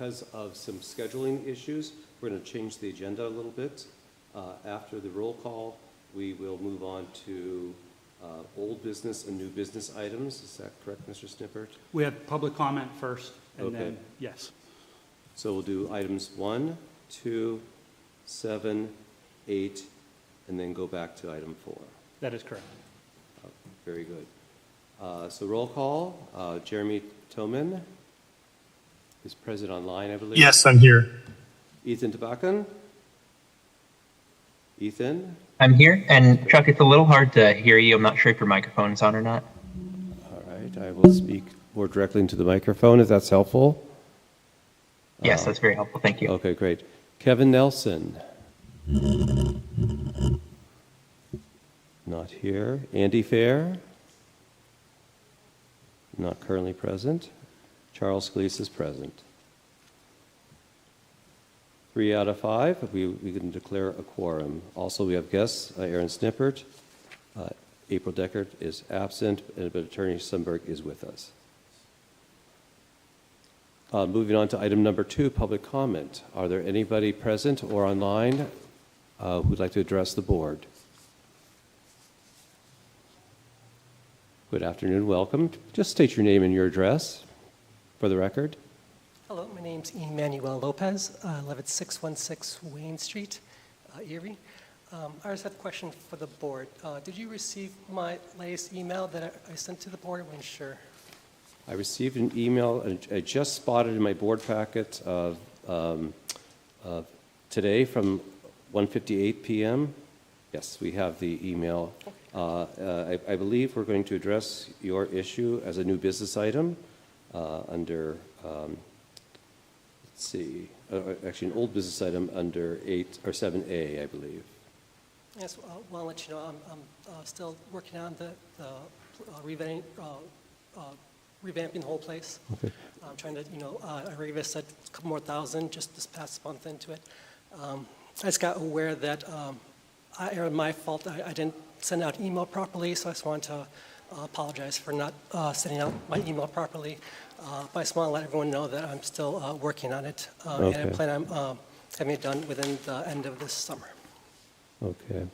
because of some scheduling issues, we're going to change the agenda a little bit. After the roll call, we will move on to old business and new business items. Is that correct, Mr. Snippert? We have public comment first, and Okay. then, yes. So we'll do items 1, 2, 7, 8, and then go back to item 4. That is correct. Very good. So roll call. Jeremy Toman is present online, I believe. Yes, I'm here. Ethan Tabakan? Ethan? I'm here, and Chuck, it's a little hard to hear you. I'm not sure if your microphone is on or not. All right, I will speak more directly into the microphone if that's helpful. Yes, that's very helpful. Thank you. Okay, great. Kevin Nelson? Not here. Andy Fair? Not currently present. Charles Scalise is present. 3 out of 5, we can declare a quorum. Also, we have guests, Aaron Snippert, April Deckert is absent, but Attorney Sundberg is with us. Moving on to item number 2, public comment. Are there anybody present or online who'd like to address the board? Good afternoon, welcome. Just state your name and your address for the record. Hello, my name's Emmanuel Lopez. I live at 616 Wayne Street, Erie. I just have a question for the board. Did you receive my latest email that I sent to the board? I wasn't sure. I received an email, I just spotted in my board packet of today from 1:58 p.m. Yes, we have the email. I believe we're going to address your issue as a new business item under, let's see, actually an old business item under 8 or 7A, I believe. Yes, well, I'll let you know I'm still working on the revamping the whole place. Okay. I'm trying to, I already said a couple more thousand just this past month into it. I just got aware that my fault. I didn't send out email properly, so I just wanted to apologize for not sending out my email properly. But I just want to let everyone know that I'm still working on it, and I plan on having it done within the end of this summer. Okay.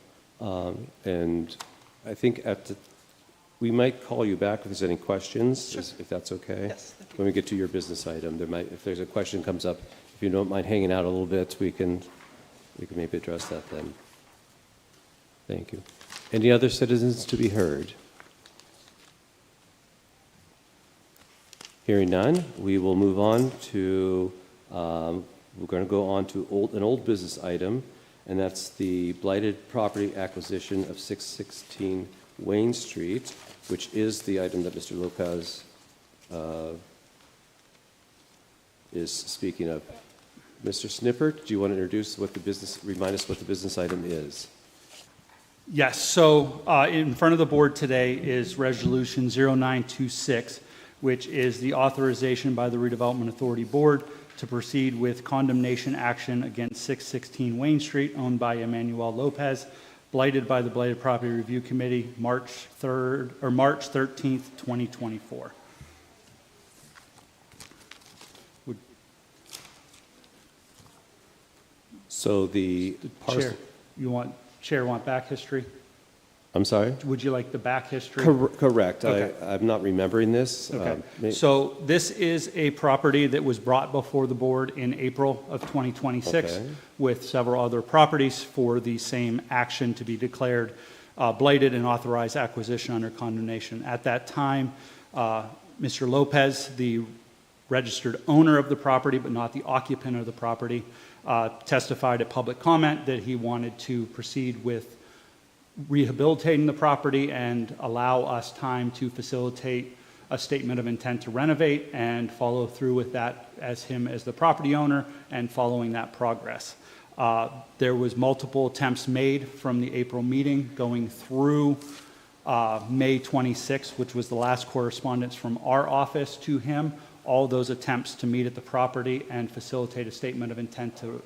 And I think we might call you back if there's any questions, Sure. if that's okay. Yes, thank you. When we get to your business item, if there's a question comes up, if you don't mind hanging out a little bit, we can maybe address that then. Thank you. Any other citizens to be heard? Hearing none, we will move on to, we're going to go on to an old business item, and that's the blighted property acquisition of 616 Wayne Street, which is the item that Mr. Lopez is speaking of. Mr. Snippert, do you want to remind us what the business item is? Yes, so in front of the board today is Resolution 0926, which is the authorization by the Redevelopment Authority Board to proceed with condemnation action against 616 Wayne Street, owned by Emmanuel Lopez, blighted by the Blighted Property Review Committee, March 13th, 2024. So the parcel... Chair want back history? I'm sorry? Would you like the back history? Correct. Okay. I'm not remembering this. Okay. So this is a property that was brought before the board in April of 2026 Okay. with several other properties for the same action to be declared blighted and authorized acquisition under condemnation. At that time, Mr. Lopez, the registered owner of the property but not the occupant of the property, testified at public comment that he wanted to proceed with rehabilitating the property and allow us time to facilitate a statement of intent to renovate and follow through with that as the property owner and following that progress. There was multiple attempts made from the April meeting going through May 26th, which was the last correspondence from our office to him. All those attempts to meet at the property and facilitate a statement of intent to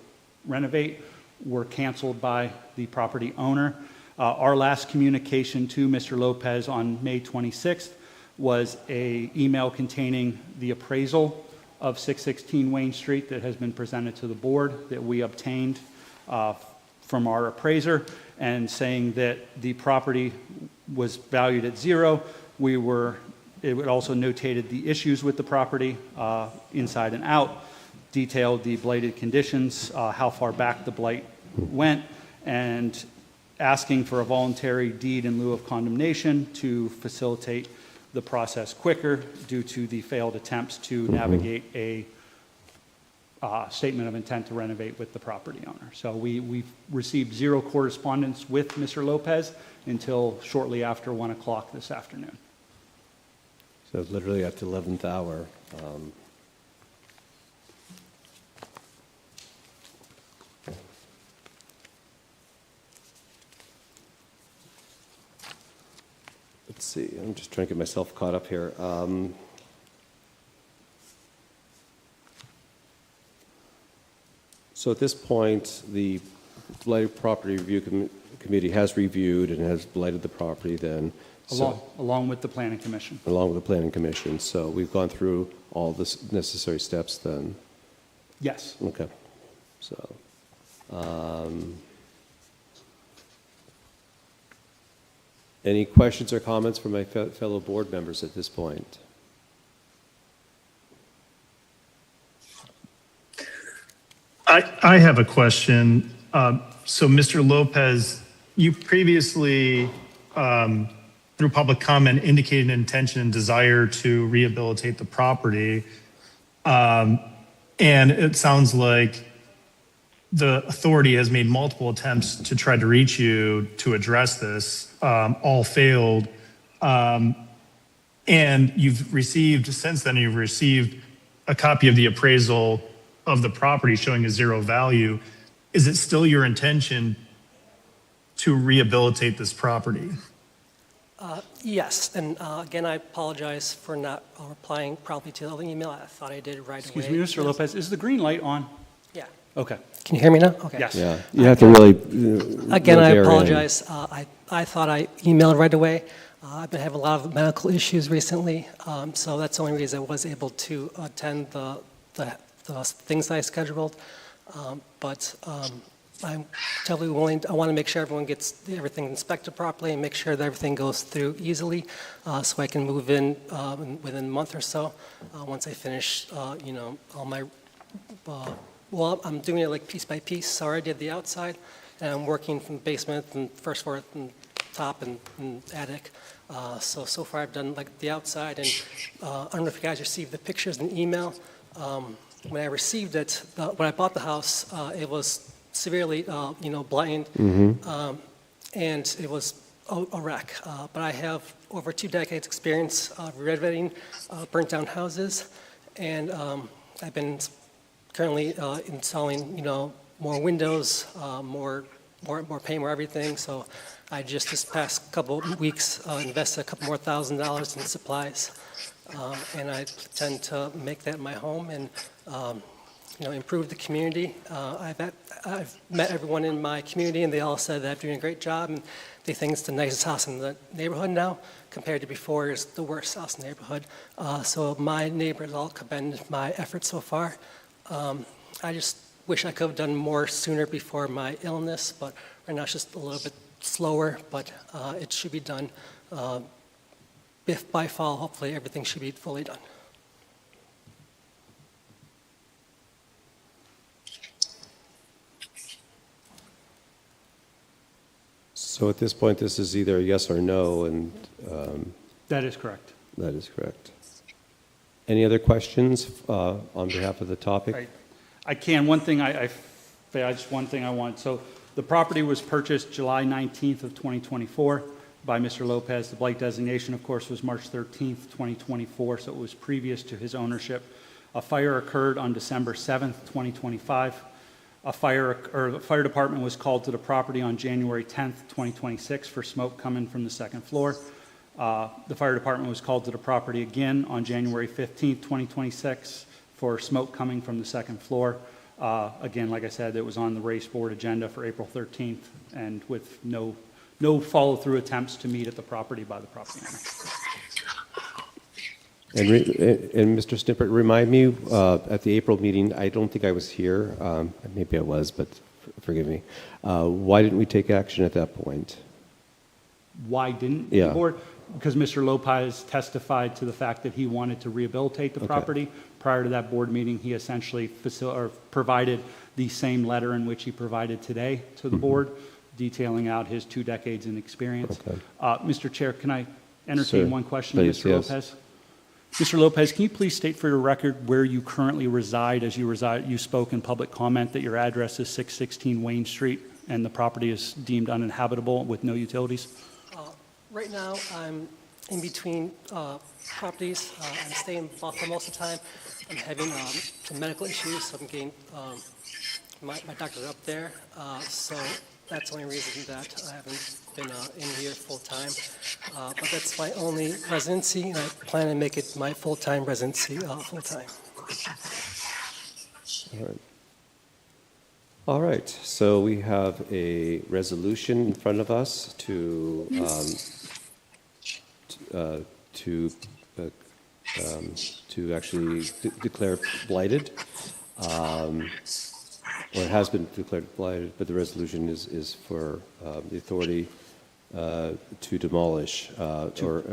renovate were canceled by the property owner. Our last communication to Mr. Lopez on May 26th was an email containing the appraisal of 616 Wayne Street that has been presented to the board that we obtained from our appraiser, and saying that the property was valued at zero. It would also notated the issues with the property, inside and out, detailed the blighted conditions, how far back the blight went, and asking for a voluntary deed in lieu of condemnation to facilitate the process quicker due to the failed attempts to navigate a statement of intent to renovate with the property owner. So we've received zero correspondence with Mr. Lopez until shortly after 1 o'clock this afternoon. So literally at the 11th hour. Let's see, I'm just trying to get myself caught up here. So at this point, the Blighted Property Review Committee has reviewed and has blighted the property then. Along with the Planning Commission. Along with the Planning Commission. So we've gone through all the necessary steps then. Yes. Okay. So, any questions or comments from my fellow board members at this point? I have a question. So, Mr. Lopez, you previously, through public comment, indicated an intention and desire to rehabilitate the property. And it sounds like the authority has made multiple attempts to try to reach you to address this, all failed. And since then, you've received a copy of the appraisal of the property showing a zero value. Is it still your intention to rehabilitate this property? Yes, and again, I apologize for not replying properly to the email. I thought I did right away. Excuse me, Mr. Lopez, is the green light on? Yeah. Okay. Can you hear me now? Okay. Yes. Yeah, you have to really. Again, I look there in. apologize. I thought I emailed right away. I've been having a lot of medical issues recently, so that's the only reason I was able to attend the things I scheduled. But I'm totally willing. I want to make sure everyone gets everything inspected properly and make sure that everything goes through easily, so I can move in within a month or so once I finish, all my. Well, I'm doing it like piece by piece. So I already did the outside, and I'm working from the basement and first floor and top and attic. So far I've done like the outside, and I don't know if you guys received the pictures and email. When I received it, when I bought the house, it was severely, blighted, and it was a wreck. But I have over 2 decades experience of renovating burnt down houses, and I've been currently installing, more windows, more paint, more everything. So I just this past couple of weeks invested a couple more $1,000s in supplies, and I intend to make that my home and improve the community. I've met everyone in my community, and they all said that I'm doing a great job, and they think it's the nicest house in the neighborhood now, compared to before it's the worst house in the neighborhood. So my neighbors all commend my efforts so far. I just wish I could have done more sooner before my illness, but right now it's just a little bit slower, but it should be done. If by fall, hopefully everything should be fully done. So at this point, this is either a yes or no, and That is correct. that is correct. Any other questions on behalf of the topic? I can, one thing just one thing I want. So the property was purchased July 19th of 2024 by Mr. Lopez. The blight designation, of course, was March 13th, 2024, so it was previous to his ownership. A fire occurred on December 7th, 2025. The fire department was called to the property on January 10th, 2026 for smoke coming from the second floor. The fire department was called to the property again on January 15th, 2026 for smoke coming from the second floor. Again, like I said, it was on the race board agenda for April 13th, and with no follow-through attempts to meet at the property by the property owner. And Mr. Snippert, remind me, at the April meeting, I don't think I was here, maybe I was, but forgive me. Why didn't we take action at that point? Why didn't the Yeah. board? Because Mr. Lopez testified to the fact that he wanted to rehabilitate the Okay. property. Prior to that board meeting, he essentially provided the same letter in which he provided today to the board, detailing out his 2 decades in experience. Okay. Mr. Chair, can I entertain Sir, one question, please, Mr. yes. Lopez? Mr. Lopez, can you please state for your record where you currently reside? As you spoke in public comment that your address is 616 Wayne Street and the property is deemed uninhabitable with no utilities? Right now, I'm in between properties. I'm staying in Buffalo most of the time. I'm having some medical issues, so I'm getting my doctor up there. So that's the only reason that I haven't been in here full-time. But that's my only residency, and I plan to make it my full-time residency full-time. All right. All right, so we have a resolution in front of us to actually declare blighted. Or it has been declared blighted, but the resolution is for the authority to demolish or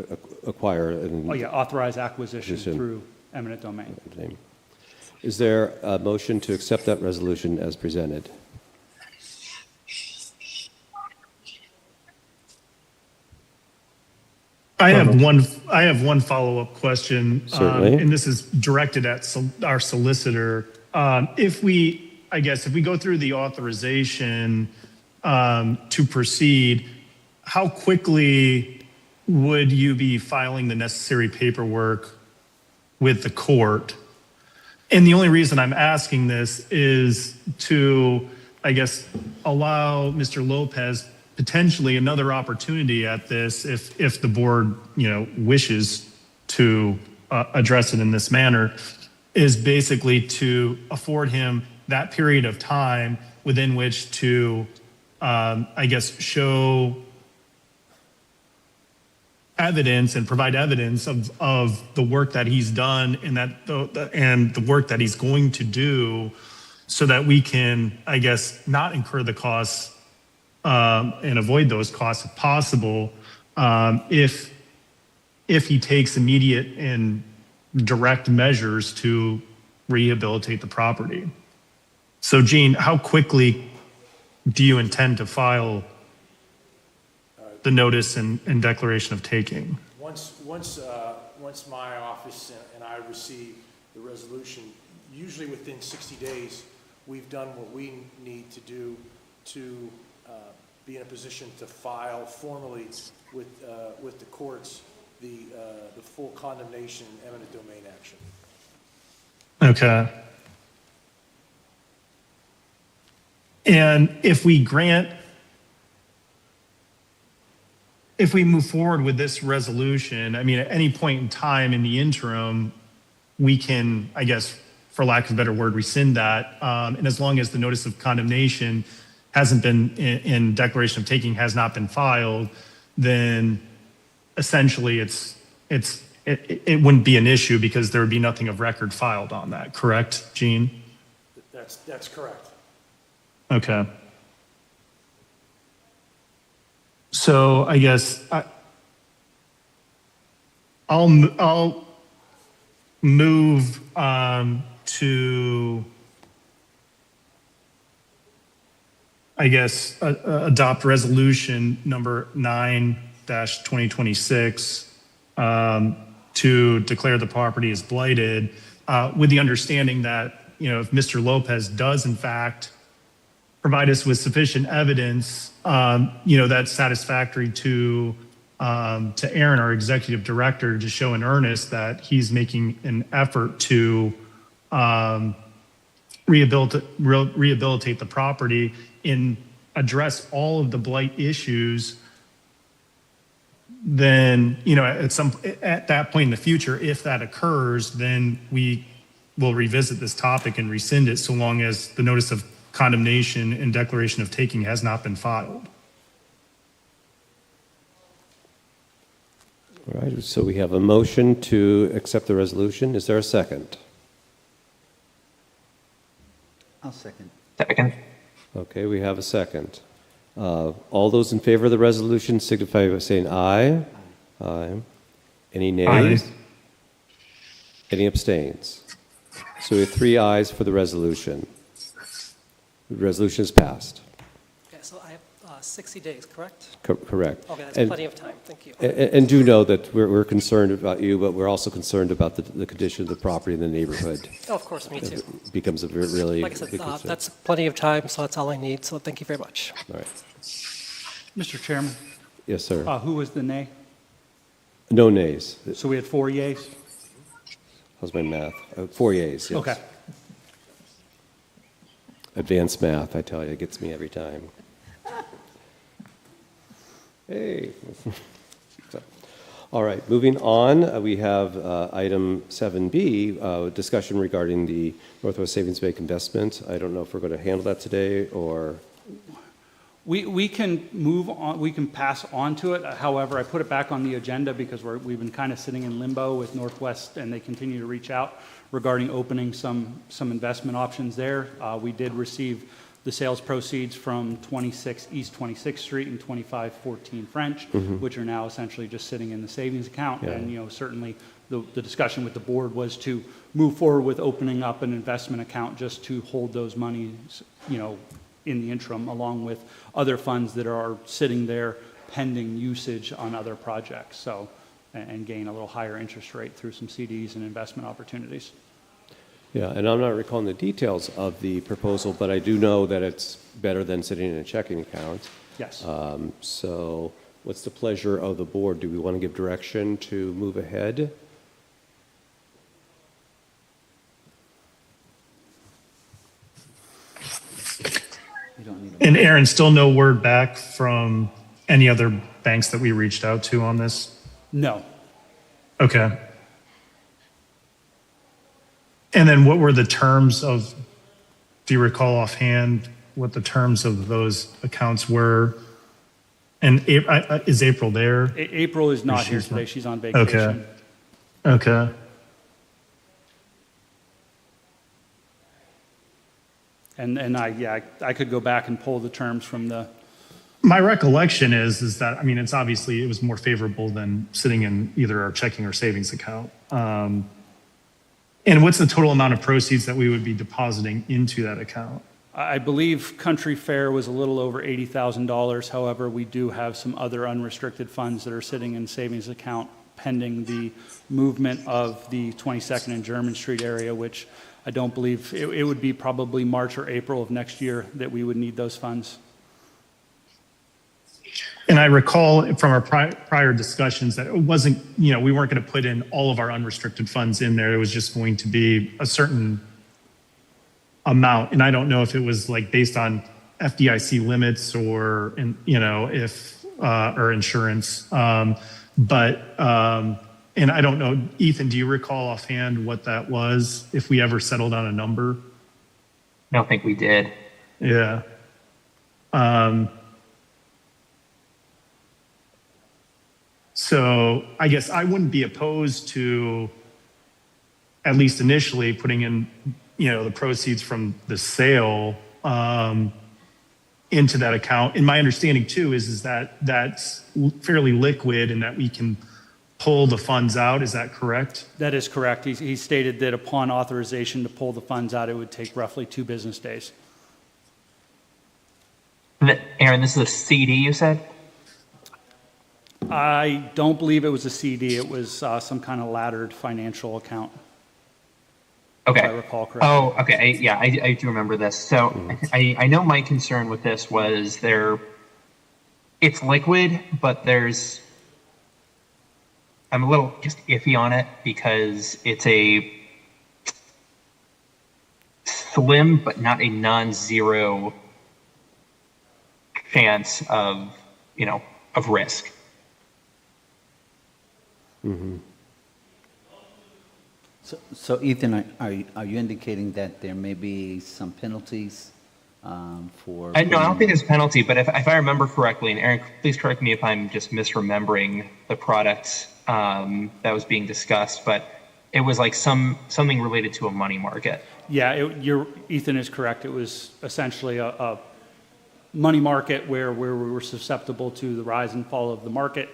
acquire. Oh, yeah, authorized acquisition Acquisition. through eminent domain. Is there a motion to accept that resolution as presented? I have one follow-up question. Certainly. And this is directed at our solicitor. If we go through the authorization to proceed, how quickly would you be filing the necessary paperwork with the court? And the only reason I'm asking this is to, allow Mr. Lopez potentially another opportunity at this if the board, wishes to address it in this manner, is basically to afford him that period of time within which to, show evidence and provide evidence of the work that he's done and the work that he's going to do, so that we can, not incur the costs and avoid those costs if possible, if he takes immediate and direct measures to rehabilitate the property. So, Gene, how quickly do you intend to file the notice and declaration of taking? Once my office and I receive the resolution, usually within 60 days, we've done what we need to do to be in a position to file formally with the courts the full condemnation and eminent domain action. Okay. And if we move forward with this resolution, at any point in time in the interim, we can, for lack of a better word, rescind that. And as long as the notice of condemnation hasn't been in declaration of taking has not been filed, then essentially it wouldn't be an issue because there would be nothing of record filed on that. Correct, Gene? That's correct. Okay. So I'll move to adopt resolution number 9-2026 to declare the property as blighted, with the understanding that, if Mr. Lopez does in fact provide us with sufficient evidence, that's satisfactory to Aaron, our executive director, to show in earnest that he's making an effort to rehabilitate the property and address all of the blight issues, then, at that point in the future, if that occurs, then we will revisit this topic and rescind it so long as the notice of condemnation and declaration of taking has not been filed. All right, so we have a motion to accept the resolution. Is there a second? I'll second. Second. Okay, we have a second. All those in favor of the resolution signify by saying aye. Aye. Any nays? Aye. Any abstains? So we have 3 ayes for the resolution. The resolution is passed. Okay, so I have 60 days, correct? Correct. Okay, that's And- plenty of time, thank you. And do know that we're concerned about you, but we're also concerned about the condition of the property in the neighborhood. Oh, of course, me too. It becomes a really Like I said, big concern. that's plenty of time, so that's all I need, so thank you very much. All right. Mr. Chairman, Yes, sir. who was the nay? No nays. So we had 4 yeas? How's my math? 4 yeas, yes. Okay. Advanced math, I tell you, it gets me every time. Hey. So, all right, moving on, we have item 7B, discussion regarding the Northwest Savings Bank investment. I don't know if we're going to handle that today or, We can move on, we can pass on to it. However, I put it back on the agenda because we've been kind of sitting in limbo with Northwest, and they continue to reach out regarding opening some investment options there. We did receive the sales proceeds from East 26th Street and 2514 French, which are now essentially just sitting in the savings account. Yeah. And, certainly the discussion with the board was to move forward with opening up an investment account just to hold those monies, in the interim, along with other funds that are sitting there pending usage on other projects, so, and gain a little higher interest rate through some CDs and investment opportunities. yeah, and I'm not recalling the details of the proposal, but I do know that it's better than sitting in a checking account. Yes. So what's the pleasure of the board? Do we want to give direction to move ahead? You don't need a And Aaron, still no word back from any other banks that we reached out to on this? No. Okay. And then what were the terms of, do you recall offhand what the terms of those accounts were? And is April there? April is not here She's not- today. She's on vacation. Okay. And I could go back and pull the terms from the, My recollection is that, I mean, it's obviously, it was more favorable than sitting in either our checking or savings account. And what's the total amount of proceeds that we would be depositing into that account? I believe Country Fair was a little over $80,000. However, we do have some other unrestricted funds that are sitting in savings account pending the movement of the 22nd and German Street area, which I don't believe, it would be probably March or April of next year that we would need those funds. And I recall from our prior discussions that it wasn't, we weren't going to put in all of our unrestricted funds in there. It was just going to be a certain amount. And I don't know if it was like based on FDIC limits or, if, or insurance. And I don't know, Ethan, do you recall offhand what that was, if we ever settled on a number? I don't think we did. Yeah. So I guess I wouldn't be opposed to, at least initially, putting in, the proceeds from the sale into that account. And my understanding too is that that's fairly liquid and that we can pull the funds out. Is that correct? That is correct. He stated that upon authorization to pull the funds out, it would take roughly 2 business days. Aaron, this is a CD, you said? I don't believe it was a CD. It was some kind of laddered financial account. Okay. If I recall correctly. Oh, okay. I do remember this. So I know my concern with this was it's liquid, but I'm a little just iffy on it because it's a slim, but not a non-zero chance of risk. So Ethan, are you indicating that there may be some penalties for? No, I don't think there's a penalty, but if I remember correctly, and Aaron, please correct me if I'm just misremembering the product. that was being discussed, but it was like something related to a money market. Yeah, Ethan is correct. It was essentially a money market where we were susceptible to the rise and fall of the market,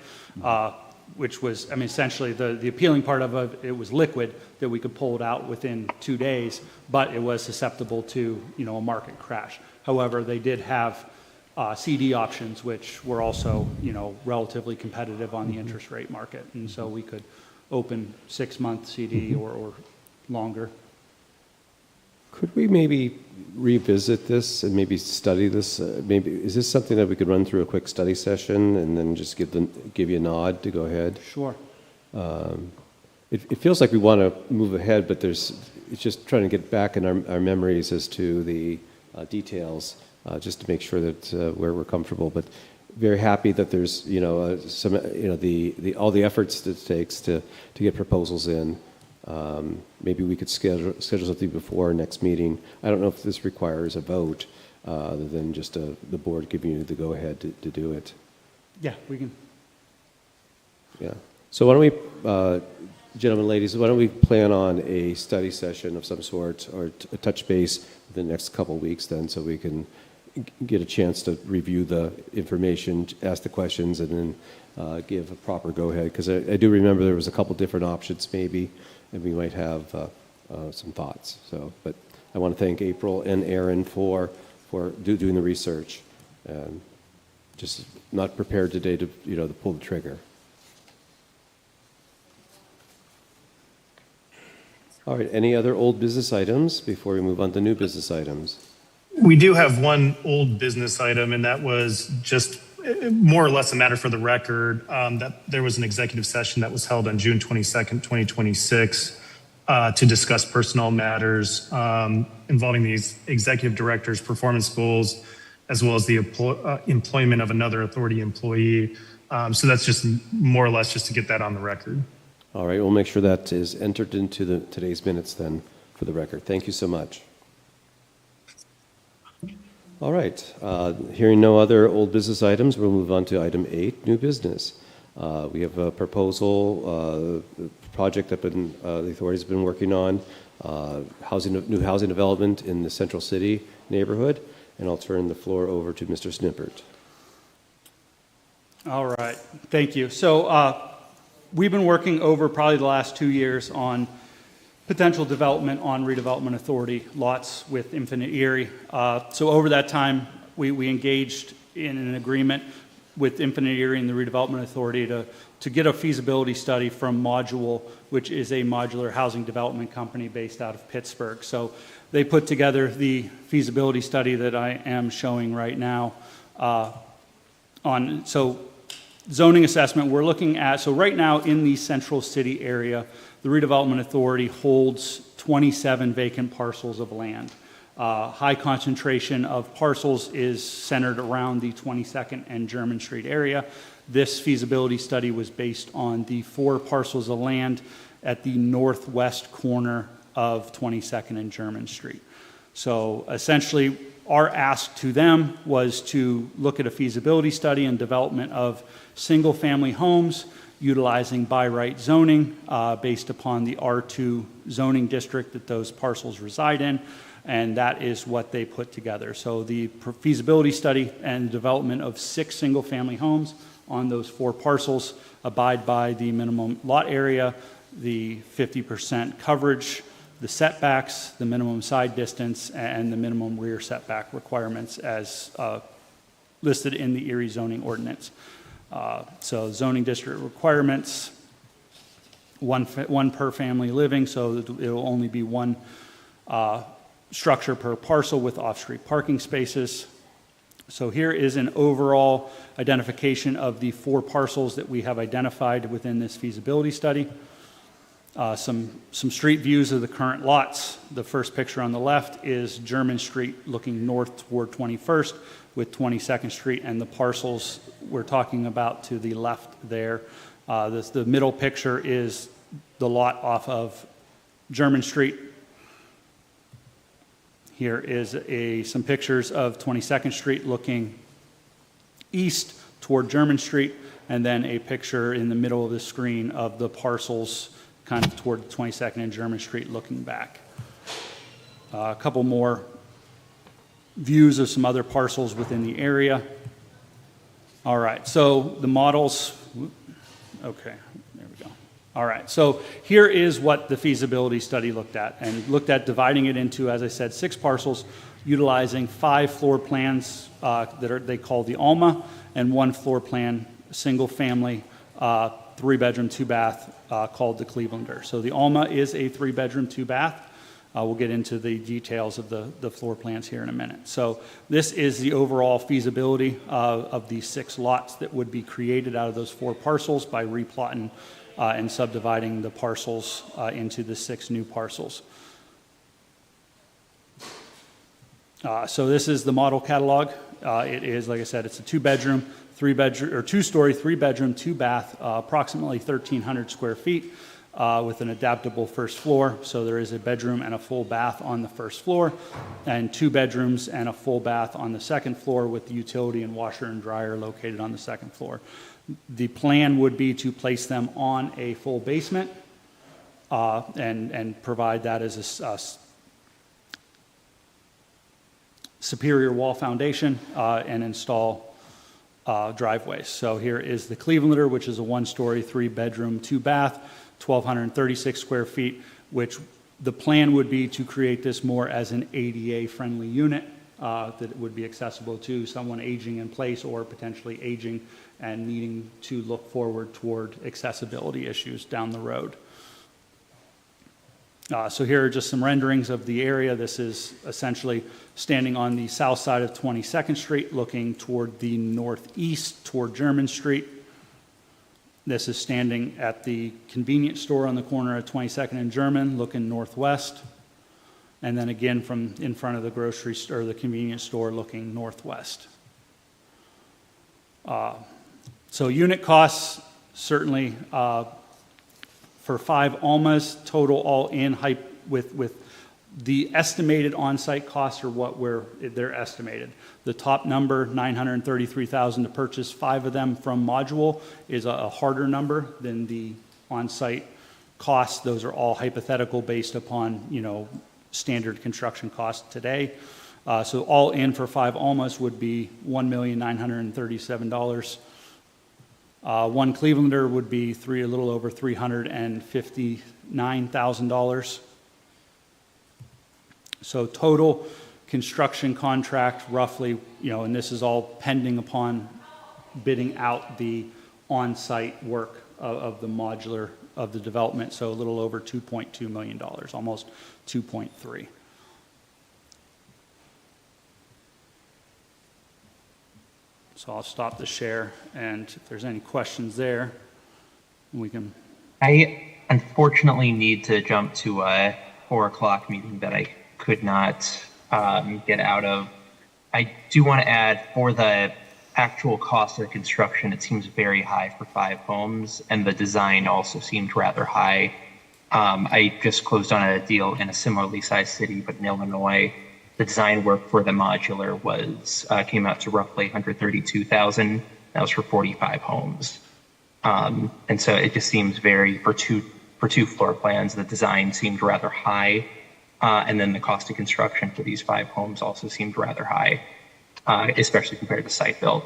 which was, I mean, essentially the appealing part of it was liquid, that we could pull it out within 2 days, but it was susceptible to, a market crash. However, they did have CD options, which were also, relatively competitive on the interest rate market. And so we could open 6-month CD or longer. Could we maybe revisit this and maybe study this? Maybe is this something that we could run through a quick study session and then just give you a nod to go ahead? Sure. It feels like we want to move ahead, but it's just trying to get back in our memories as to the details, just to make sure that we're comfortable. But very happy that there's some all the efforts that it takes to get proposals in. Maybe we could schedule something before our next meeting. I don't know if this requires a vote, other than just the board giving you the go-ahead to do it. Yeah, we can. Yeah. So why don't we, gentlemen, ladies, why don't we plan on a study session of some sort or a touch base within the next couple of weeks then, so we can get a chance to review the information, ask the questions, and then give a proper go-ahead. Because I do remember there was a couple different options maybe, and we might have some thoughts. So, but I want to thank April and Aaron for doing the research. Just not prepared today to to pull the trigger. All right. Any other old business items before we move on to new business items? We do have one old business item, and that was just more or less a matter for the record, that there was an executive session that was held on June 22nd, 2026, to discuss personnel matters involving these executive directors' performance goals, as well as the employment of another authority employee. So that's just more or less just to get that on the record. All right. We'll make sure that is entered into today's minutes then for the record. Thank you so much. All right. Hearing no other old business items, we'll move on to item 8, new business. We have a proposal, project that the authorities have been working on, new housing development in the Central City neighborhood, and I'll turn the floor over to Mr. Snippert. All right. Thank you. So we've been working over probably the last 2 years on potential development on redevelopment authority lots with Infinite Erie. So over that time, we engaged in an agreement with Infinite Erie and the redevelopment authority to get a feasibility study from Module, which is a modular housing development company based out of Pittsburgh. So they put together the feasibility study that I am showing right now. So zoning assessment, we're looking at, so right now in the Central City area, the redevelopment authority holds 27 vacant parcels of land. High concentration of parcels is centered around the 22nd and German Street area. This feasibility study was based on the 4 parcels of land at the northwest corner of 22nd and German Street. So essentially, our ask to them was to look at a feasibility study and development of single-family homes utilizing by right zoning based upon the R2 zoning district that those parcels reside in, and that is what they put together. So the feasibility study and development of 6 single-family homes on those 4 parcels abide by the minimum lot area, the 50% coverage, the setbacks, the minimum side distance, and the minimum rear setback requirements as listed in the Erie zoning ordinance. So zoning district requirements, one per family living, so it will only be one structure per parcel with off-street parking spaces. So here is an overall identification of the 4 parcels that we have identified within this feasibility study. Some street views of the current lots. The first picture on the left is German Street looking north toward 21st with 22nd Street and the parcels we're talking about to the left there. The middle picture is the lot off of German Street. Here is some pictures of 22nd Street looking east toward German Street, and then a picture in the middle of the screen of the parcels kind of toward 22nd and German Street looking back. A couple more views of some other parcels within the area. All right, so the models, okay, there we go. All right, so here is what the feasibility study looked at, and looked at dividing it into, as I said, 6 parcels, utilizing 5 floor plans they call the ALMA, and 1 floor plan, single family, 3-bedroom, 2-bath, called the Clevelander. So the ALMA is a 3-bedroom, 2-bath. We'll get into the details of the floor plans here in a minute. So this is the overall feasibility of the 6 lots that would be created out of those 4 parcels by replotting and subdividing the parcels into the 6 new parcels. So this is the model catalog. It is, like I said, it's a 2-bedroom, 3-bedroom, or 2-story, 3-bedroom, 2-bath, approximately 1,300 square feet. With an adaptable first floor. So there is a bedroom and a full bath on the first floor, and 2 bedrooms and a full bath on the second floor, with the utility and washer and dryer located on the second floor. The plan would be to place them on a full basement and provide that as a superior wall foundation and install driveways. So here is the Clevelander, which is a 1-story, 3-bedroom, 2-bath, 1,236 square feet, which the plan would be to create this more as an ADA-friendly unit that would be accessible to someone aging in place or potentially aging and needing to look forward toward accessibility issues down the road. So here are just some renderings of the area. This is essentially standing on the south side of 22nd Street, looking toward the northeast, toward German Street. This is standing at the convenience store on the corner of 22nd and German, looking northwest. And then again from in front of the grocery store, or the convenience store, looking northwest. So unit costs, certainly for 5 ALMAs, total all in, with the estimated on-site costs are what they're estimated. The top number, $933,000 to purchase 5 of them from module, is a harder number than the on-site costs. Those are all hypothetical based upon, standard construction costs today. So all in for 5 ALMAs would be $1,937,000. 1 Clevelander would be a little over $359,000. So total construction contract roughly, and this is all pending upon bidding out the on-site work of the modular of the development, so a little over $2.2 million, almost 2.3. So I'll stop the share, and if there's any questions there, we can. I unfortunately need to jump to a 4:00 meeting that I could not get out of. I do want to add, for the actual cost of the construction, it seems very high for 5 homes, and the design also seemed rather high. I just closed on a deal in a similarly sized city, but in Illinois. The design work for the modular came out to roughly $132,000. That was for 45 homes, and so it just seems for two floor plans. The design seemed rather high, and then the cost of construction for these 5 homes also seemed rather high, especially compared to site build.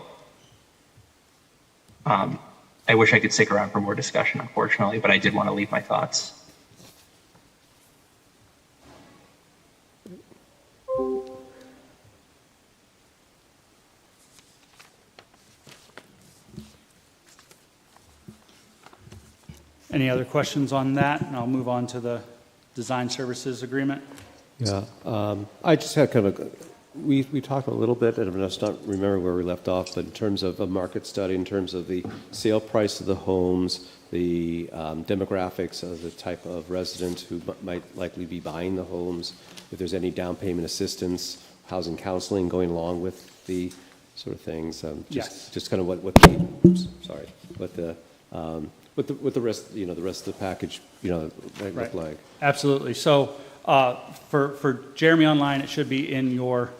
I wish I could stick around for more discussion, unfortunately, but I did want to leave my thoughts. Any other questions on that? And I'll move on to the design services agreement. Yeah, I just had kind of we talked a little bit, and I'm just not remembering where we left off, but in terms of a market study, in terms of the sale price of the homes, the demographics of the type of resident who might likely be buying the homes, if there's any down payment assistance, housing counseling going along with the sort of things. Yes. Just kind of what the rest, the rest of the package, might look like. Absolutely. So for Jeremy Online, it should be in your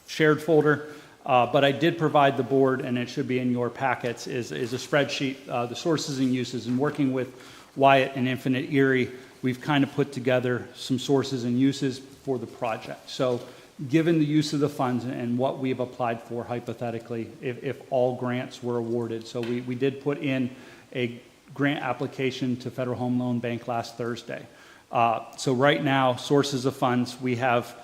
shared folder. But I did provide the board, and it should be in your packets, is a spreadsheet, the sources and uses. And working with Wyatt and Infinite Erie, we've kind of put together some sources and uses for the project. So given the use of the funds and what we've applied for hypothetically, if all grants were awarded. So we did put in a grant application to Federal Home Loan Bank last Thursday. So right now, sources of funds, we have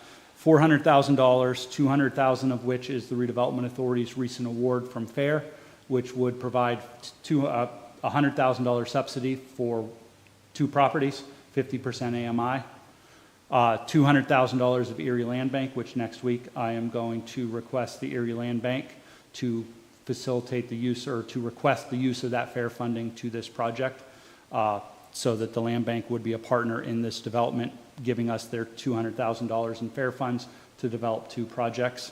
$400,000, $200,000 of which is the Redevelopment Authority's recent award from FAIR, which would provide $100,000 subsidy for 2 properties, 50% AMI. $200,000 of Erie Land Bank, which next week I am going to request the Erie Land Bank to facilitate the use or to request the use of that FAIR funding to this project, so that the Land Bank would be a partner in this development, giving us their $200,000 in FAIR funds to develop 2 projects.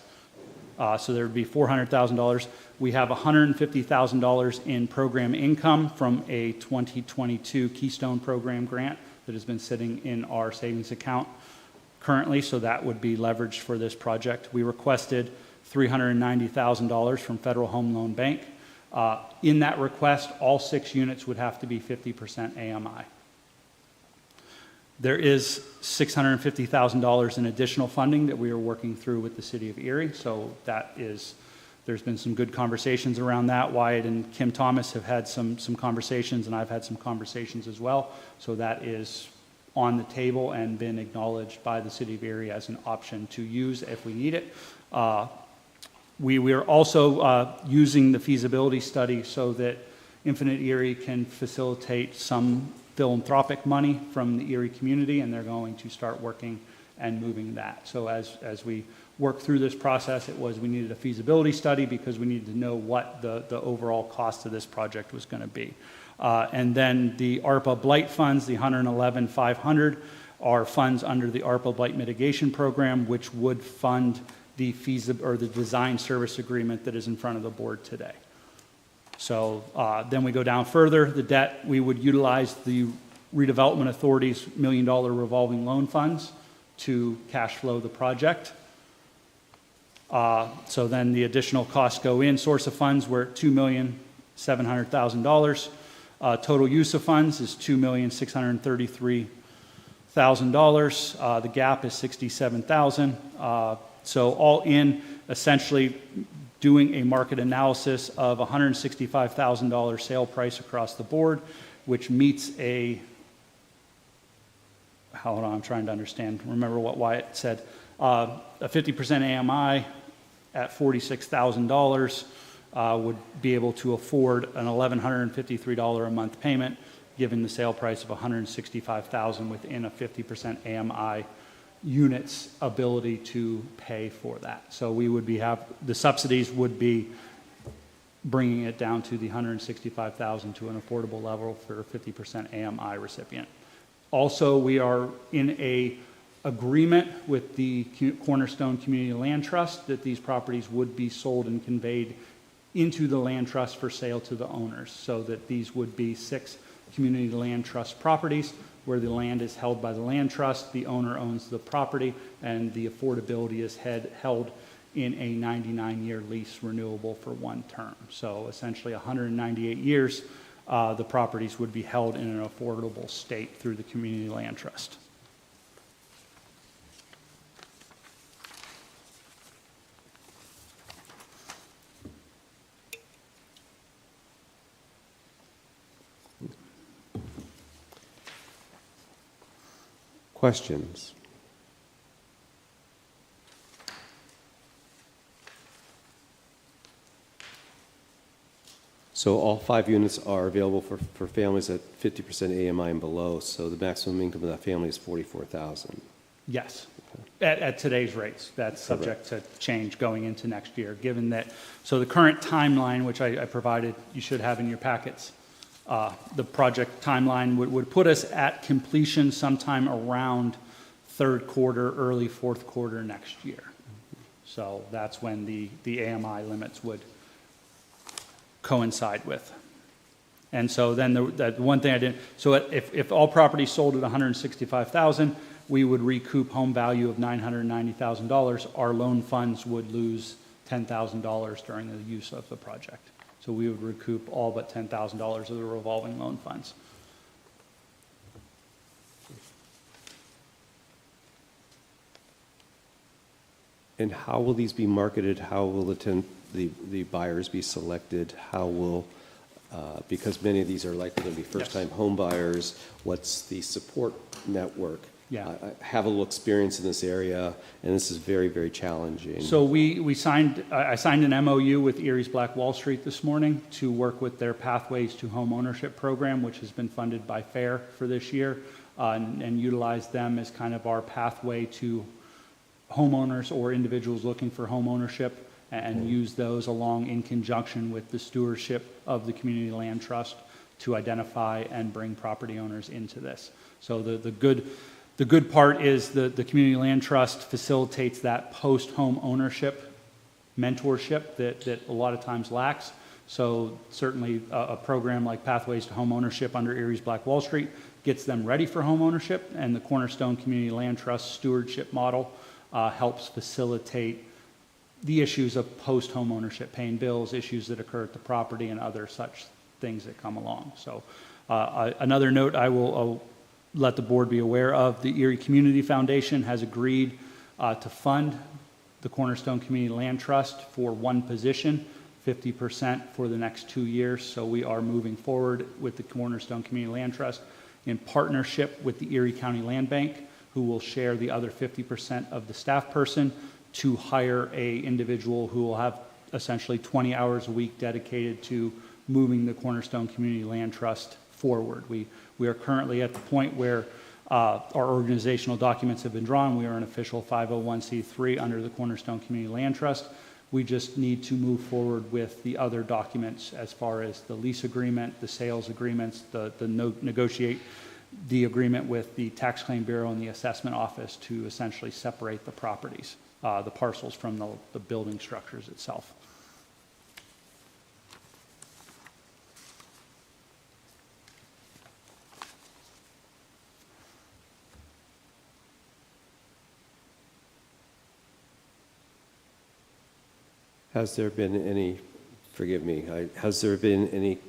So there would be $400,000. We have $150,000 in program income from a 2022 Keystone Program grant that has been sitting in our savings account currently, so that would be leveraged for this project. We requested $390,000 from Federal Home Loan Bank. In that request, all 6 units would have to be 50% AMI. There is $650,000 in additional funding that we are working through with the City of Erie, so that is, there's been some good conversations around that. Wyatt and Kim Thomas have had some conversations, and I've had some conversations as well, so that is on the table and been acknowledged by the City of Erie as an option to use if we need it. We are also using the feasibility study so that Infinite Erie can facilitate some philanthropic money from the Erie community, and they're going to start working and moving that. So as we work through this process, we needed a feasibility study because we needed to know what the overall cost of this project was going to be. And then the ARPA Blight funds, the $111,500, are funds under the ARPA Blight Mitigation Program, which would fund the the design service agreement that is in front of the board today. So then we go down further. The debt, we would utilize the Redevelopment Authority's $1 million revolving loan funds to cash flow the project. So then the additional costs go in. Source of funds, we're at $2,700,000. Total use of funds is $2,633,000. The gap is $67,000. So all in, essentially doing a market analysis of $165,000 sale price across the board, which meets a, hold on, I'm trying to understand, remember what Wyatt said, a 50% AMI at $46,000 would be able to afford an $1,153 a month payment, given the sale price of $165,000 within a 50% AMI units ability to pay for that. So we would the subsidies would be bringing it down to the $165,000 to an affordable level for a 50% AMI recipient. Also, we are in a agreement with the Cornerstone Community Land Trust that these properties would be sold and conveyed into the land trust for sale to the owners, so that these would be 6 community land trust properties where the land is held by the land trust, the owner owns the property, and the affordability is held in a 99-year lease renewable for 1 term. So essentially 198 years, the properties would be held in an affordable state through the community land trust. Questions? So all 5 units are available for families at 50% AMI and below, so the maximum income of that family is $44,000. Yes, at today's rates. That's subject to change going into next year, given that, so the current timeline, which I provided, you should have in your packets, the project timeline would put us at completion sometime around 3rd quarter, early 4th quarter next year. So that's when the AMI limits would coincide with. And so then that one thing I didn't, so if all properties sold at $165,000, we would recoup home value of $990,000. Our loan funds would lose $10,000 during the use of the project. So we would recoup all but $10,000 of the revolving loan funds. And how will these be marketed? How will the buyers be selected? How will, because many of these are likely going to be first-time home buyers, what's the support network? Yeah. I have a little experience in this area, and this is very, very challenging. So I signed an MOU with Erie's Black Wall Street this morning to work with their Pathways to Home Ownership program, which has been funded by FAIR for this year, and utilize them as kind of our pathway to homeowners or individuals looking for home ownership, and use those along in conjunction with the stewardship of the Community Land Trust to identify and bring property owners into this. So the good part is the Community Land Trust facilitates that post-home ownership mentorship that a lot of times lacks. So certainly a program like Pathways to Home Ownership under Erie's Black Wall Street gets them ready for home ownership, and the Cornerstone Community Land Trust stewardship model helps facilitate the issues of post-home ownership, paying bills, issues that occur at the property, and other such things that come along. So another note I will let the board be aware of, the Erie Community Foundation has agreed to fund the Cornerstone Community Land Trust for one position, 50% for the next 2 years. So we are moving forward with the Cornerstone Community Land Trust in partnership with the Erie County Land Bank, who will share the other 50% of the staff person to hire a individual who will have essentially 20 hours a week dedicated to moving the Cornerstone Community Land Trust forward. We are currently at the point where our organizational documents have been drawn. We are an official 501c3 under the Cornerstone Community Land Trust. We just need to move forward with the other documents as far as the lease agreement, the sales agreements, negotiate the agreement with the Tax Claim Bureau and the Assessment Office to essentially separate the properties, the parcels from the building structures itself. Has there been any, forgive me, has there been any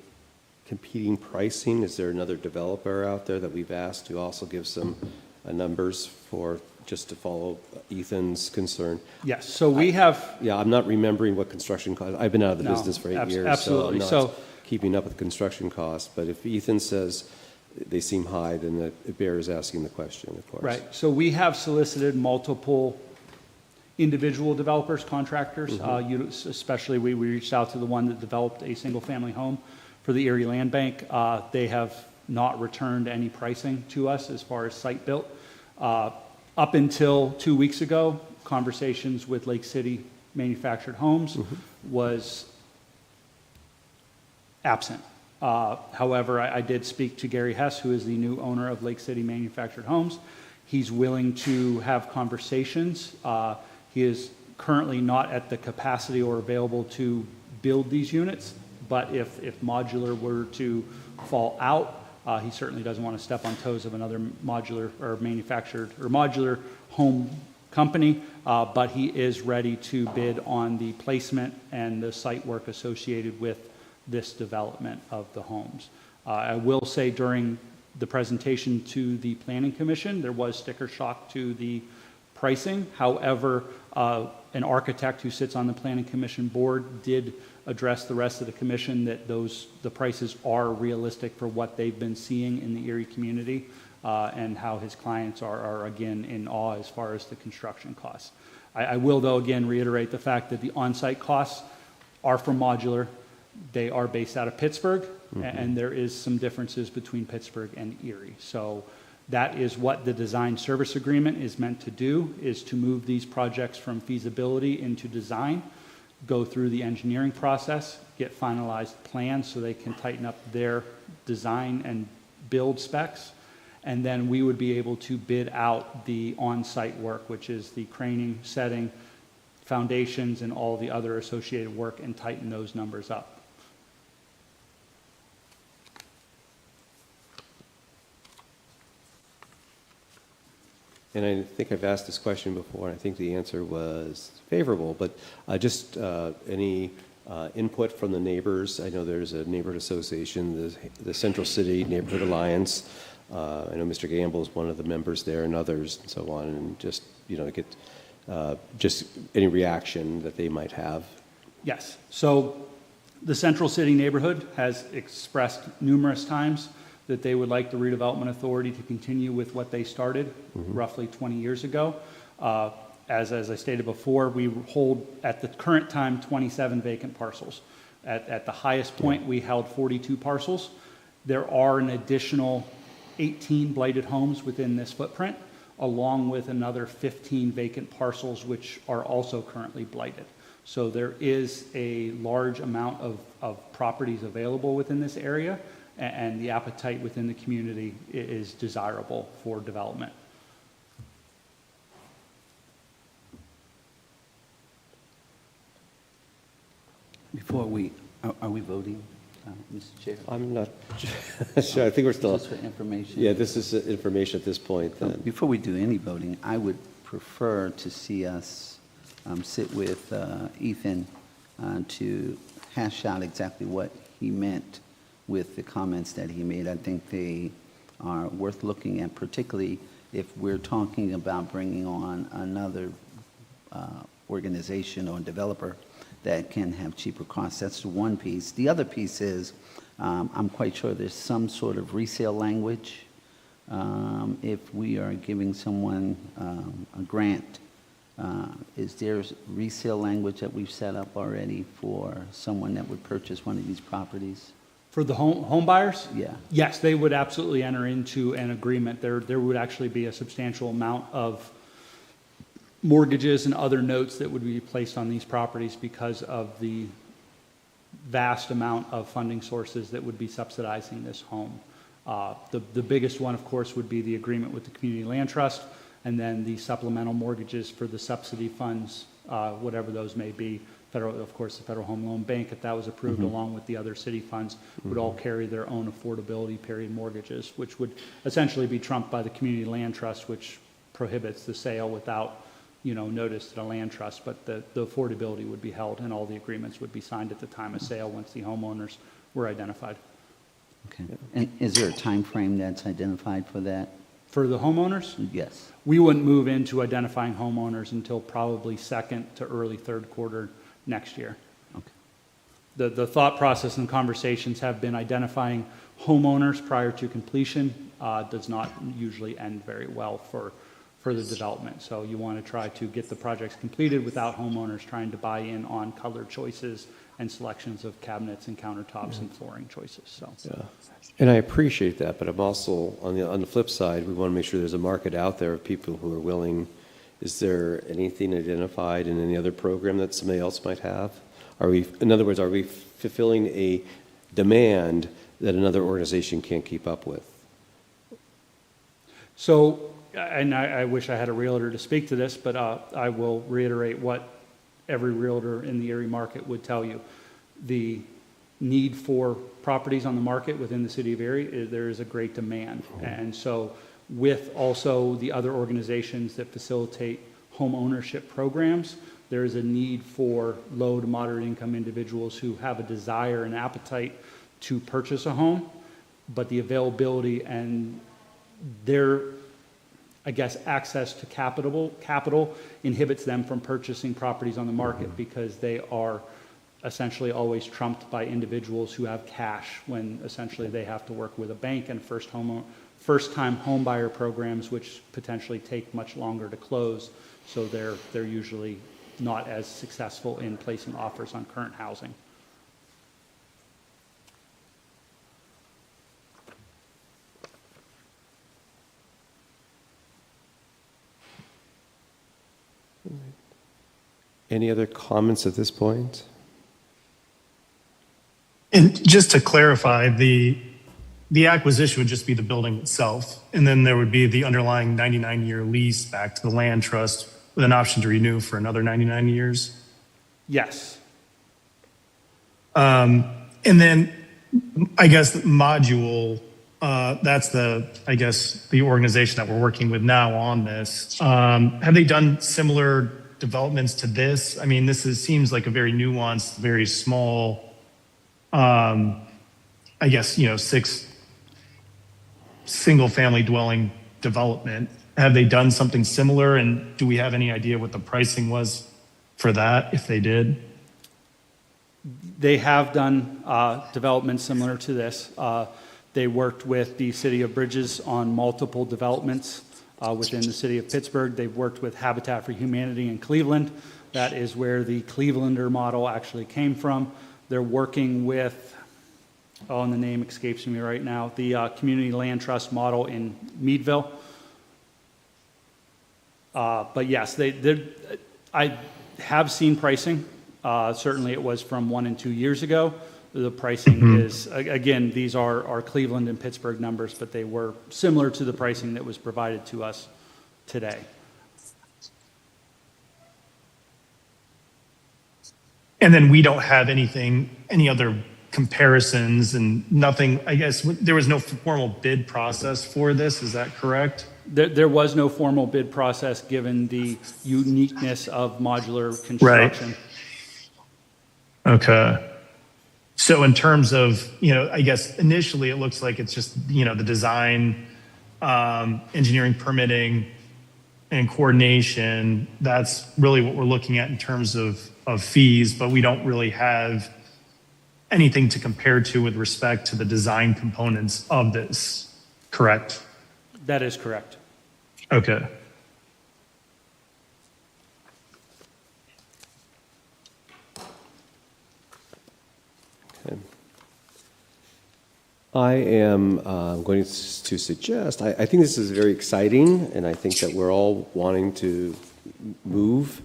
competing pricing? Is there another developer out there that we've asked to also give some numbers for, just to follow Ethan's concern? Yes, so we have... Yeah, I'm not remembering what construction costs. I've been out of the business for 8 years, absolutely. so I'm not keeping up with construction costs. But if Ethan says they seem high, then it bears asking the question, of course. Right, so we have solicited multiple individual developers, contractors, especially we reached out to the one that developed a single-family home for the Erie Land Bank. They have not returned any pricing to us as far as site built. Up until 2 weeks ago, conversations with Lake City Manufactured Homes was absent. However, I did speak to Gary Hess, who is the new owner of Lake City Manufactured Homes. He's willing to have conversations. He is currently not at the capacity or available to build these units, but if modular were to fall out, he certainly doesn't want to step on toes of another modular or manufactured or modular home company, but he is ready to bid on the placement and the site work associated with this development of the homes. I will say during the presentation to the Planning Commission, there was sticker shock to the pricing. However, an architect who sits on the Planning Commission board did address the rest of the commission that the prices are realistic for what they've been seeing in the Erie community, and how his clients are again in awe as far as the construction costs. I will, though, again reiterate the fact that the on-site costs are for modular. They are based out of Pittsburgh, and there is some differences between Pittsburgh and Erie. So that is what the design service agreement is meant to do, is to move these projects from feasibility into design, go through the engineering process, get finalized plans so they can tighten up their design and build specs, and then we would be able to bid out the on-site work, which is the craning, setting, foundations, and all the other associated work, and tighten those numbers up. And I think I've asked this question before, and I think the answer was favorable, but just any input from the neighbors? I know there's a neighborhood association, the Central City Neighborhood Alliance. I know Mr. Gamble is one of the members there, and others, and so on, and just, get just any reaction that they might have. Yes. So the Central City neighborhood has expressed numerous times that they would like the redevelopment authority to continue with what they started roughly 20 years ago. As I stated before, we hold at the current time 27 vacant parcels. At the highest point, we held 42 parcels. There are an additional 18 blighted homes within this footprint, along with another 15 vacant parcels, which are also currently blighted. So there is a large amount of properties available within this area, and the appetite within the community is desirable for development. Before are we voting, Mr. Chair? I'm not sure. I think we're still. Just for information? Yeah, this is information at this point. Then. Before we do any voting, I would prefer to see us sit with Ethan to hash out exactly what he meant with the comments that he made. I think they are worth looking at, particularly if we're talking about bringing on another organization or developer that can have cheaper costs. That's the one piece. The other piece is I'm quite sure there's some sort of resale language. If we are giving someone a grant, is there resale language that we've set up already for someone that would purchase one of these properties? For the home buyers? Yeah. Yes, they would absolutely enter into an agreement. There would actually be a substantial amount of mortgages and other notes that would be placed on these properties because of the vast amount of funding sources that would be subsidizing this home. The biggest one, of course, would be the agreement with the Community Land Trust, and then the supplemental mortgages for the subsidy funds, whatever those may be. Of course, the Federal Home Loan Bank, if that was approved, along with the other city funds, would all carry their own affordability period mortgages, which would essentially be trumped by the Community Land Trust, which prohibits the sale without notice to the land trust, but the affordability would be held, and all the agreements would be signed at the time of sale once the homeowners were identified. Okay. And is there a time frame that's identified for that? For the homeowners, Yes. we wouldn't move into identifying homeowners until probably second to early third quarter next year. Okay. The thought process and conversations have been identifying homeowners prior to completion does not usually end very well for the development. So you want to try to get the projects completed without homeowners trying to buy in on color choices and selections of cabinets and countertops and flooring choices. So. Yeah. And I appreciate that, but I'm also, on the flip side, we want to make sure there's a market out there of people who are willing. Is there anything identified in any other program that somebody else might have? In other words, are we fulfilling a demand that another organization can't keep up with? So, and I wish I had a realtor to speak to this, but I will reiterate what every realtor in the Erie market would tell you. The need for properties on the market within the city of Erie, there is a great demand. And so with also the other organizations that facilitate home ownership programs, there is a need for low to moderate income individuals who have a desire and appetite to purchase a home, but the availability and their, I guess, access to capital inhibits them from purchasing properties on the market because they are essentially always trumped by individuals who have cash when essentially they have to work with a bank, and first-time home buyer programs, which potentially take much longer to close. So they're usually not as successful in placing offers on current housing. Any other comments at this point? And just to clarify, the acquisition would just be the building itself, and then there would be the underlying 99-year lease back to the land trust with an option to renew for another 99 years. Yes. And then I guess module That's I guess, the organization that we're working with now on this. Have they done similar developments to this? I mean, seems like a very nuanced, very small, I guess, 6 single-family dwelling development. Have they done something similar, and do we have any idea what the pricing was for that, if they did? They have done developments similar to this. They worked with the City of Bridges on multiple developments within the City of Pittsburgh. They've worked with Habitat for Humanity in Cleveland. That is where the Clevelander model actually came from. They're working with, and the name escapes me right now, the Community Land Trust model in Meadville. But yes, I have seen pricing. Certainly it was from 1 and 2 years ago. The pricing is, again, these are Cleveland and Pittsburgh numbers, but they were similar to the pricing that was provided to us today. And then we don't have any other comparisons and nothing, I guess, there was no formal bid process for this, is that correct? There was no formal bid process given the uniqueness of modular construction. Right. Okay. So in terms of, I guess initially it looks like it's just, the design, engineering, permitting, and coordination. That's really what we're looking at in terms of fees, but we don't really have anything to compare to with respect to the design components of this, correct? That is correct. Okay. I am going to suggest, I think this is very exciting, and I think that we're all wanting to move.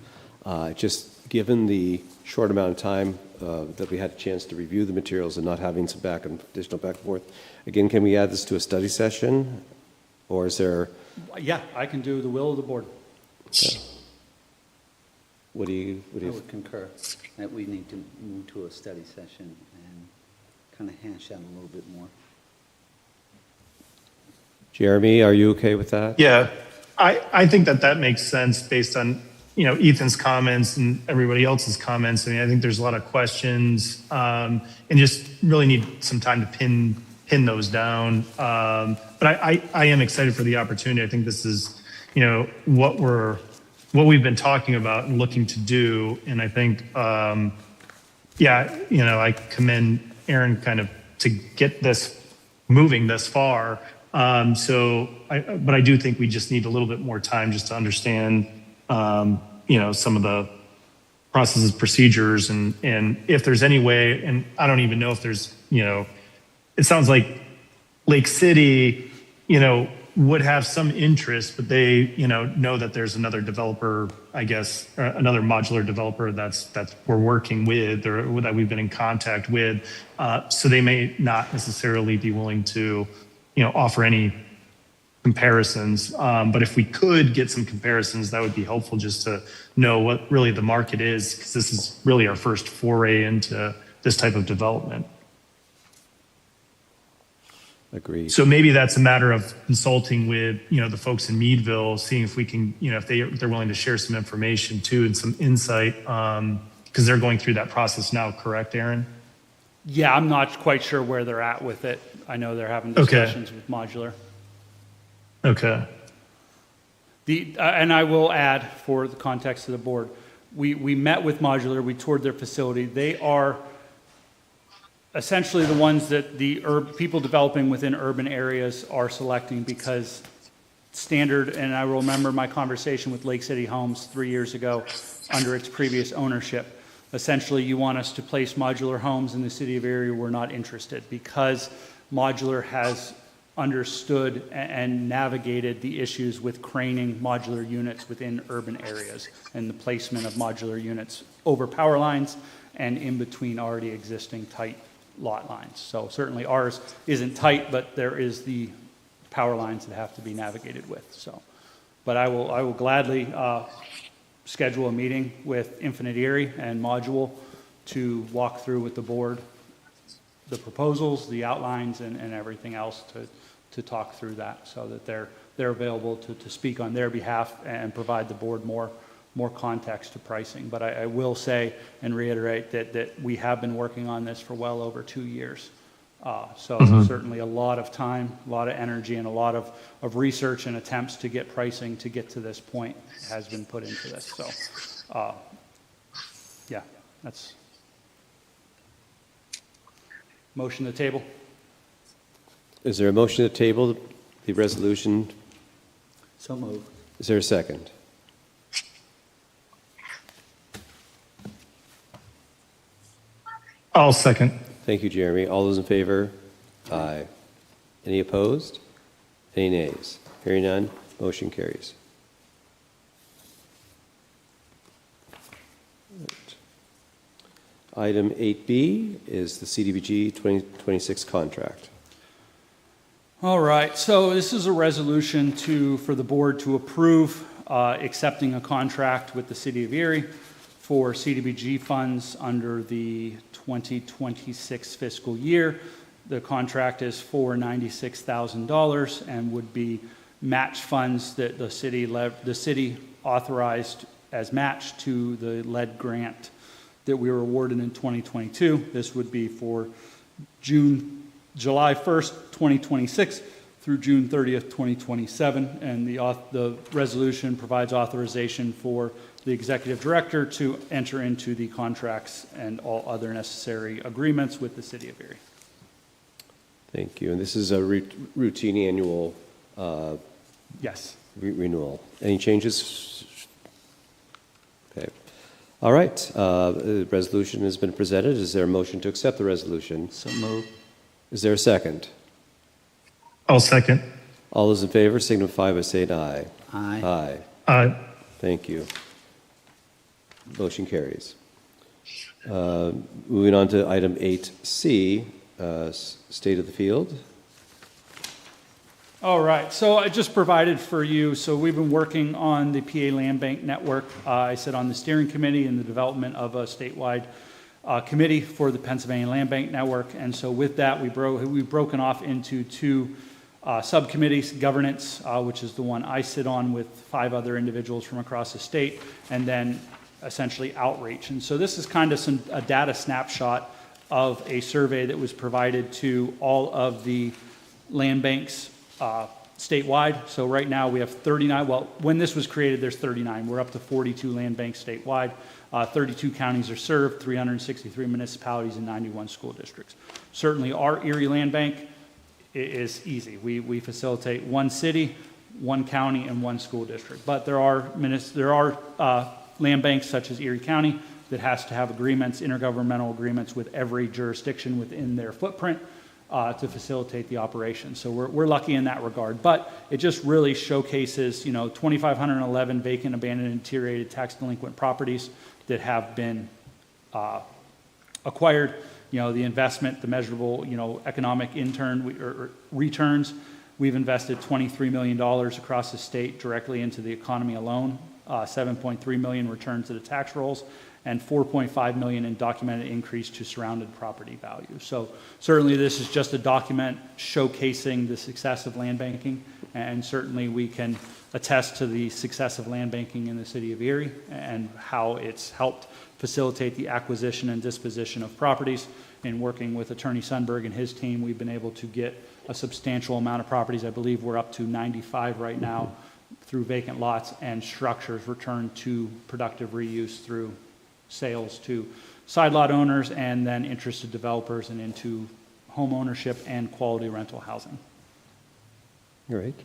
Just given the short amount of time that we had a chance to review the materials and not having some additional back and forth. Again, can we add this to a study session? Or is there? Yeah, I can do the will of the board. Yeah. What do you? I would concur that we need to move to a study session and kind of hash out a little bit more. Jeremy, are you okay with that? Yeah, I think that makes sense based on, Ethan's comments and everybody else's comments. I mean, I think there's a lot of questions, and just really need some time to pin those down. But I am excited for the opportunity. I think this is, what we've been talking about and looking to do. And I think, I commend Aaron kind of to get this moving this far. But I do think we just need a little bit more time just to understand, some of the processes, procedures, and if there's any way, and I don't even know if there's, it sounds like Lake City, would have some interest, but they, know that there's another developer, I guess, another modular developer that's we're working with or that we've been in contact with. So they may not necessarily be willing to, offer any comparisons. But if we could get some comparisons, that would be helpful just to know what really the market is, because this is really our first foray into this type of development. Agreed. So maybe that's a matter of consulting with, the folks in Meadville, seeing if we can, if they're willing to share some information too and some insight, because they're going through that process now, correct, Aaron? Yeah, I'm not quite sure where they're at with it. I know they're having discussions with modular. Okay. And I will add, for the context of the board, we met with modular, we toured their facility. They are essentially the ones that the people developing within urban areas are selecting, because standard, and I remember my conversation with Lake City Homes 3 years ago under its previous ownership. Essentially, you want us to place modular homes in the city of Erie, we're not interested, because modular has understood and navigated the issues with craning modular units within urban areas and the placement of modular units over power lines and in between already existing tight lot lines. So certainly ours isn't tight, but there is the power lines that have to be navigated with. So, but I will gladly schedule a meeting with Infinite Erie and Module to walk through with the board the proposals, the outlines, and everything else to talk through that, so that they're available to speak on their behalf and provide the board more context to pricing. But I will say and reiterate that we have been working on this for well over 2 years. So certainly a lot of time, a lot of energy, and a lot of research and attempts to get pricing to get to this point has been put into this. So, yeah, that's motion to table. Is there a motion to table the resolution? So moved. Is there a second? I'll second. Thank you, Jeremy. All those in favor? Aye. Any opposed? Any nays? Hearing none, motion carries. Right. Item 8B is the CDBG 2026 contract. All right, so this is a resolution for the board to approve accepting a contract with the City of Erie for CDBG funds under the 2026 fiscal year. The contract is for $96,000 and would be match funds that the city authorized as match to the lead grant that we were awarded in 2022. This would be for July 1st, 2026 through June 30th, 2027. And the resolution provides authorization for the executive director to enter into the contracts and all other necessary agreements with the City of Erie. Thank you. And this is a routine annual Yes. renewal. Any changes? Okay. All right. The resolution has been presented. Is there a motion to accept the resolution? So moved. Is there a second? I'll second. All those in favor signify by saying aye. Aye. Aye. Aye. Thank you. Motion carries. Moving on to item 8C, state of the field. All right, so I just provided for you, so we've been working on the PA Land Bank Network. I sit on the steering committee in the development of a statewide committee for the Pennsylvania Land Bank Network. And so with that, we've broken off into two subcommittees: governance, which is the one I sit on with 5 other individuals from across the state, and then essentially outreach. And so this is kind of a data snapshot of a survey that was provided to all of the land banks statewide. So right now we have 39. Well, when this was created, there's 39. We're up to 42 land banks statewide. 32 counties are served, 363 municipalities, and 91 school districts. Certainly our Erie Land Bank is easy. We facilitate one city, one county, and one school district. But there are land banks such as Erie County that has to have agreements, intergovernmental agreements with every jurisdiction within their footprint to facilitate the operation. So we're lucky in that regard. But it just really showcases, 2,511 vacant, abandoned, and deteriorated tax delinquent properties that have been acquired. The investment, the measurable, economic returns. We've invested $23 million across the state directly into the economy alone, 7.3 million returned to the tax rolls, and 4.5 million in documented increase to surrounded property value. So certainly this is just a document showcasing the success of land banking, and certainly we can attest to the success of land banking in the city of Erie and how it's helped facilitate the acquisition and disposition of properties. In working with Attorney Sundberg and his team, we've been able to get a substantial amount of properties. I believe we're up to 95 right now through vacant lots and structures returned to productive reuse through sales to side lot owners and then interested developers and into home ownership and quality rental housing. Great.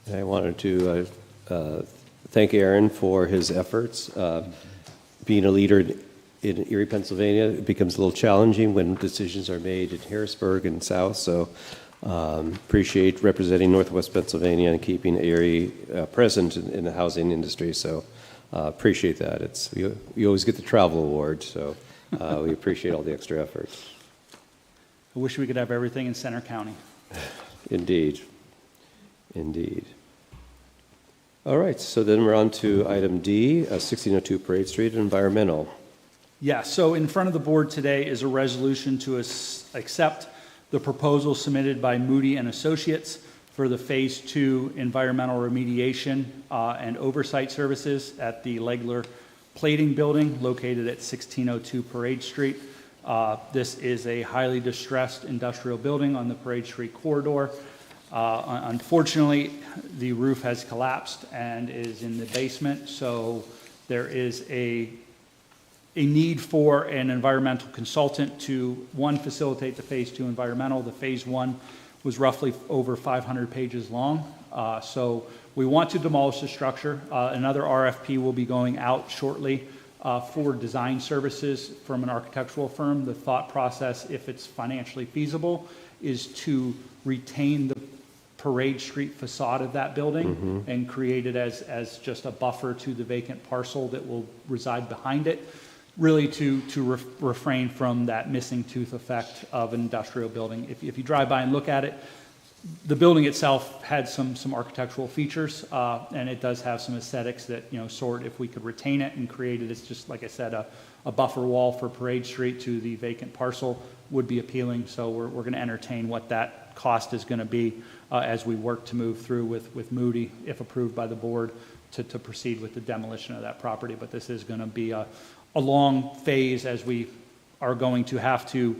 And I wanted to thank Aaron for his efforts. Being a leader in Erie, Pennsylvania, it becomes a little challenging when decisions are made in Harrisburg and South. So appreciate representing Northwest Pennsylvania and keeping Erie present in the housing industry. So appreciate that. You always get the travel award, so we appreciate all the extra effort. I wish we could have everything in Center County. Indeed. Indeed. All right, so then we're on to item D, 1602 Parade Street, environmental. Yeah, so in front of the board today is a resolution to accept the proposal submitted by Moody and Associates for the Phase 2 environmental remediation and oversight services at the Legler Plating Building located at 1602 Parade Street. This is a highly distressed industrial building on the Parade Street corridor. Unfortunately, the roof has collapsed and is in the basement, so there is a need for an environmental consultant to, one, facilitate the Phase 2 environmental. The Phase 1 was roughly over 500 pages long. So we want to demolish the structure. Another RFP will be going out shortly for design services from an architectural firm. The thought process, if it's financially feasible, is to retain the Parade Street facade of that building and create it as just a buffer to the vacant parcel that will reside behind it, really to refrain from that missing tooth effect of an industrial building. If you drive by and look at it, the building itself had some architectural features, and it does have some aesthetics that, if we could retain it and create it as just, like I said, a buffer wall for Parade Street to the vacant parcel would be appealing. So we're going to entertain what that cost is going to be as we work to move through with Moody, if approved by the board, to proceed with the demolition of that property. But this is going to be a long phase, as we are going to have to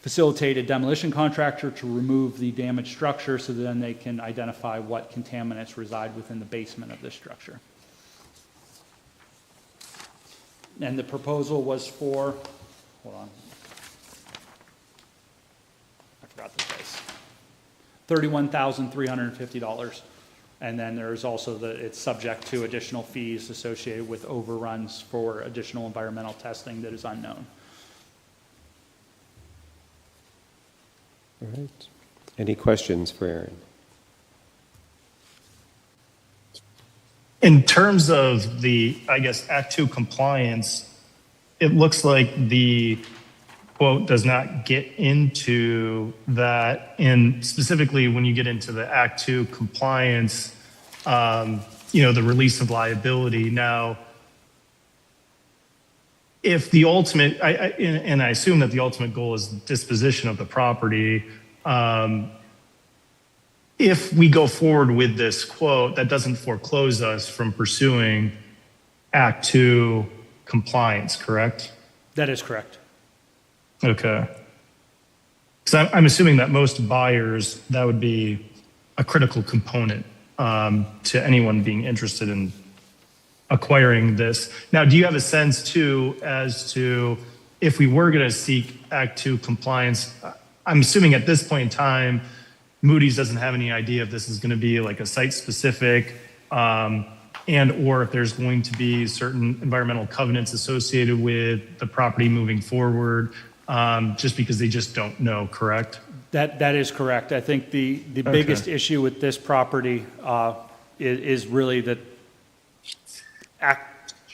facilitate a demolition contractor to remove the damaged structure so then they can identify what contaminants reside within the basement of this structure. And the proposal was for, hold on, I forgot the price, $31,350. And then there's also it's subject to additional fees associated with overruns for additional environmental testing that is unknown. All right. Any questions for Aaron? In terms of the, I guess, Act 2 compliance, it looks like the quote does not get into that. And specifically, when you get into the Act 2 compliance, the release of liability. Now, if the ultimate, and I assume that the ultimate goal is disposition of the property, if we go forward with this quote, that doesn't foreclose us from pursuing Act 2 compliance, correct? That is correct. Okay. So I'm assuming that most buyers, that would be a critical component to anyone being interested in acquiring this. Now, do you have a sense too as to if we were going to seek Act 2 compliance? I'm assuming at this point in time, Moody's doesn't have any idea if this is going to be like a site specific and or if there's going to be certain environmental covenants associated with the property moving forward, just because they just don't know, correct? That is correct. I think the biggest issue with this property is really that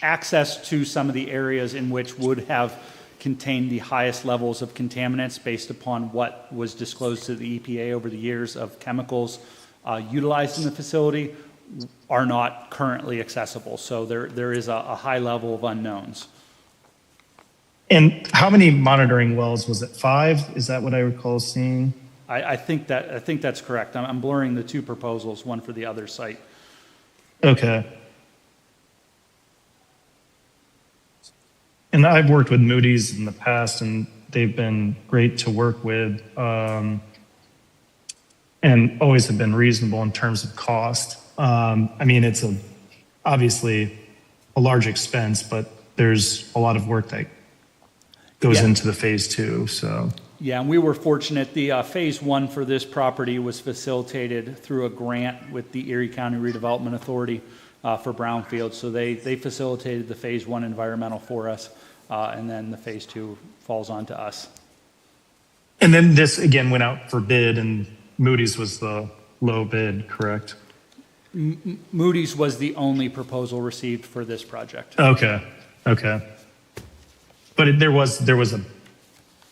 access to some of the areas in which would have contained the highest levels of contaminants based upon what was disclosed to the EPA over the years of chemicals utilized in the facility are not currently accessible. So there is a high level of unknowns. And how many monitoring wells was it? 5? Is that what I recall seeing? I think that's correct. I'm blurring the two proposals, one for the other site. Okay. And I've worked with Moody's in the past, and they've been great to work with, and always have been reasonable in terms of cost. I mean, it's obviously a large expense, but there's a lot of work that goes into the Phase 2. So yeah, and we were fortunate. The Phase 1 for this property was facilitated through a grant with the Erie County Redevelopment Authority for brownfield. So they facilitated the Phase 1 environmental for us, and then the Phase 2 falls on to us. And then this again went out for bid, and Moody's was the low bid, correct? Moody's was the only proposal received for this project. Okay. But there was a